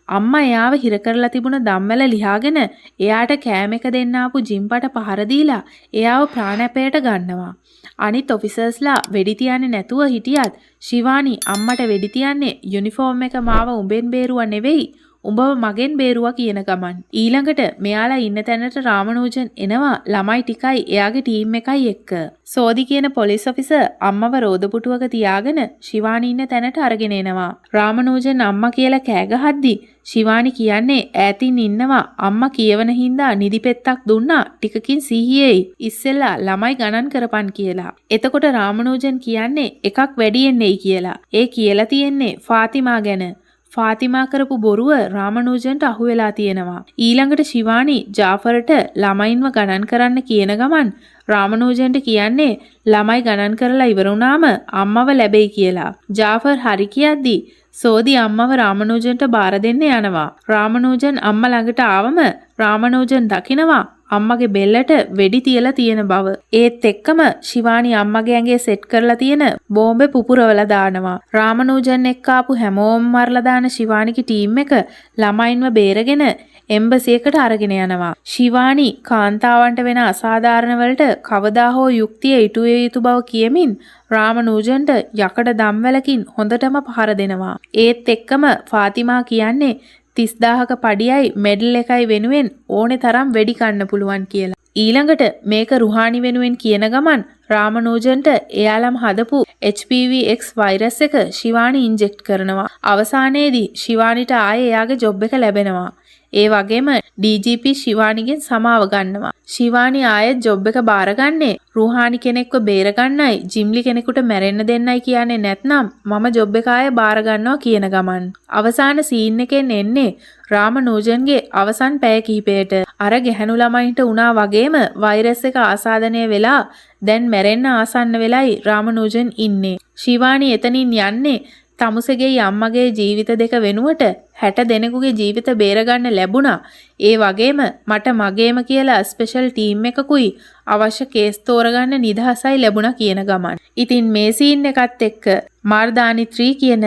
අම්මා එයාව හිර කරලා තිබුණ දම්වැල ලියාගෙන එයාට කෑම එක දෙන්න ආපු ජිම්පට පහර දීලා එයාව ප්‍රාණපයට ගන්නවා. අනිත් ඔෆිසර්ස්ලා වෙඩි තියන්නේ නැතුව හිටියත් ශිවානි අම්මට වෙඩි තියන්නේ යුනිෆෝම් එක මාව උඹෙන් බේරුවා නෙවෙයි උඹව මගෙන් බේරුවා කියන ගමන්. ඊළඟට මෙයාලා ඉන්න තැනට රාමනූජන් එනවා ළමයි ටිකයි එයාගේ ටීම් එකයි එක්ක. සෝදි කියන පොලිස් ඔෆිසර් අම්මව රෝදපුටුවක තියාගෙන ශිවානි ඉන්න තැනට අරගෙන එනවා. රාමනූජන් අම්මා කියලා කෑ ගහද්දි ශිවානි කියන්නේ ඈතින් ඉන්නවා අම්මා කියවන හින්දා නිදිපෙත්තක් දුන්නා ටිකකින් සිහියේයි ඉස්සෙල්ලා ළමයි ගණන් කරපන් කියලා. එතකොට රාමනූජන් කියන්නේ එකක් වැඩියෙන් නෙයි කියලා. ඒ කියලා තියෙන්නේ ෆාතිමා ගැන. ෆාතිමා කරපු බොරුව රාමනූජන්ට අහු වෙලා තියෙනවා. ඊළඟට ශිවානි ජාෆර්ට ළමයින්ව ගණන් කරන්න කියන ගමන් රාමනූජන්ට කියන්නේ ළමයි ගණන් කරලා ඉවර වුණාම අම්මව ලැබෙයි කියලා. ජාෆර් හරි කියද්දි සෝදි අම්මව රාමනූජන්ට බාර දෙන්න යනවා. රාමනූජන් අම්මා ළඟට ආවම රාමනූජන් දකිනවා අම්මගේ බෙල්ලට වෙඩි තියලා තියෙන බව. ඒත් එක්කම ශිවානි අම්මගේ ඇඟේ සෙට් කරලා තියෙන බෝම්බේ පුපුරවලා දානවා. රාමනූජන් එක්ක ආපු හැමෝම මරලා දාන ශිවානිගේ ටීම් එක ළමයින්ව බේරගෙන එම්බසි එකට අරගෙන යනවා. ශිවානි කාන්තාවන්ට වෙන අසාධාරණ වලට කවදා හෝ යුක්තිය ඉටු විය යුතු බව කියමින් රාමනූජන්ට යකඩ දම්වැලකින් හොඳටම පහර දෙනවා. ඒත් එක්කම ෆාතිමා කියන්නේ 30000ක පඩියයි මෙඩල් එකයි වෙනුවෙන් ඕනේ තරම් වෙඩි කන්න පුළුවන් කියලා. ඊළඟට මේක රුහානි වෙනුවෙන් කියන ගමන් රාමනූජන්ට එයාලම හදපු HPV-X වෛරස් එක ශිවානි ඉන්ජෙක්ට් කරනවා. අවසානයේදී ශිවානිට ආයේ එයාගේ ජොබ් එක ලැබෙනවා. ඒ වගේම DGP ශිවානිගෙන් සමාව ගන්නවා. ශිවානි ආයෙත් ජොබ් එක බාරගන්නේ රුහානි කෙනෙක්ව බේරගන්නයි ජිම්ලි කෙනෙකුට මැරෙන්න දෙන්නයි කියන්නේ නැත්නම් මම ජොබ් එක ආයෙ බාර ගන්නවා කියන ගමන්. අවසාන සීන් එකෙන් එන්නේ රාමනූජන්ගේ අවසන් පැය කිහිපයට. අර ගැහණු ළමයින්ට වුණා වගේම වෛරස් එක ආසාදනය වෙලා දැන් මැරෙන්න ආසන්න වෙලයි රාමනූජන් ඉන්නේ. ශිවානි එතනින් යන්නේ තමුසෙගේ අම්මගේ ජීවිත දෙක වෙනුවට 60 දෙනෙකුගේ ජීවිත බේරගන්න ලැබුණා. ඒ වගේම මට මගේම කියලා ස්පෙෂල් ටීම් එකකුයි අවශ්‍ය කේස් තෝරගන්න නිදහසයි ලැබුණා කියන ගමන්. ඉතින් මේ සීන් එකත් එක්ක මර්දානි 3 කියන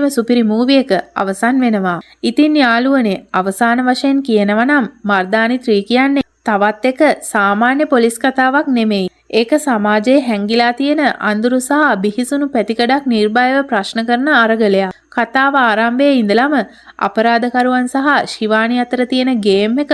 සුපිරි මූවි එක අවසන් වෙනවා. ඉතින් යාළුවනේ අවසාන වශයෙන් කියනවා නම් මර්දානි 3 කියන්නේ තවත් එක සාමාන්‍ය පොලිස් කතාවක් නෙමෙයි. ඒක සමාජයේ හැංගිලා තියෙන අඳුරු සහ බිහිසුණු පැතිකඩක් නිර්භයව ප්‍රශ්න කරන අරගලයක්. කතාව ආරම්භයේ ඉඳලම අපරාධකරුවන් සහ ශිවානි අතර තියෙන ගේම් එක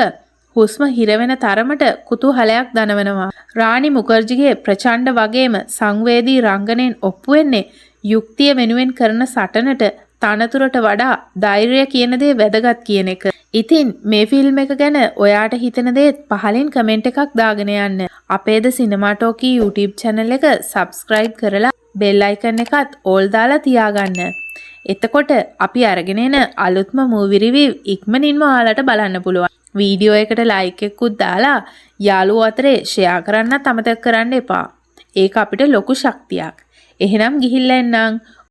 හුස්ම හිරවෙන තරමට කුතුහලයක් දනවනවා. රානි මුකර්ජිගේ ප්‍රචණ්ඩ වගේම සංවේදී රංගනයෙන් ඔප්පු වෙන්නේ යුක්තිය වෙනුවෙන් කරන සටනට තනතුරට වඩා ධෛර්යය කියන දේ වැදගත් කියන එක. ඉතින් මේ ෆිල්ම් එක ගැන ඔයාට හිතෙන දේත් පහලින් කමෙන්ට් එකක් දාගෙන යන්න. අපේ ද සිනමාටෝකී YouTube channel එක subscribe කරලා bell icon එකත් all දාලා තියාගන්න. එතකොට අපි අරගෙන එන අලුත්ම movie review ඉක්මනින්ම ඔයාලට බලන්න පුළුවන්. වීඩියෝ එකට like එකකුත් දාලා යාළුවෝ අතරේ share කරන්නත් අමතක කරන්න එපා. ඒක අපිට ලොකු ශක්තියක්. එහෙනම් ගිහිල්ලා එන්නම්.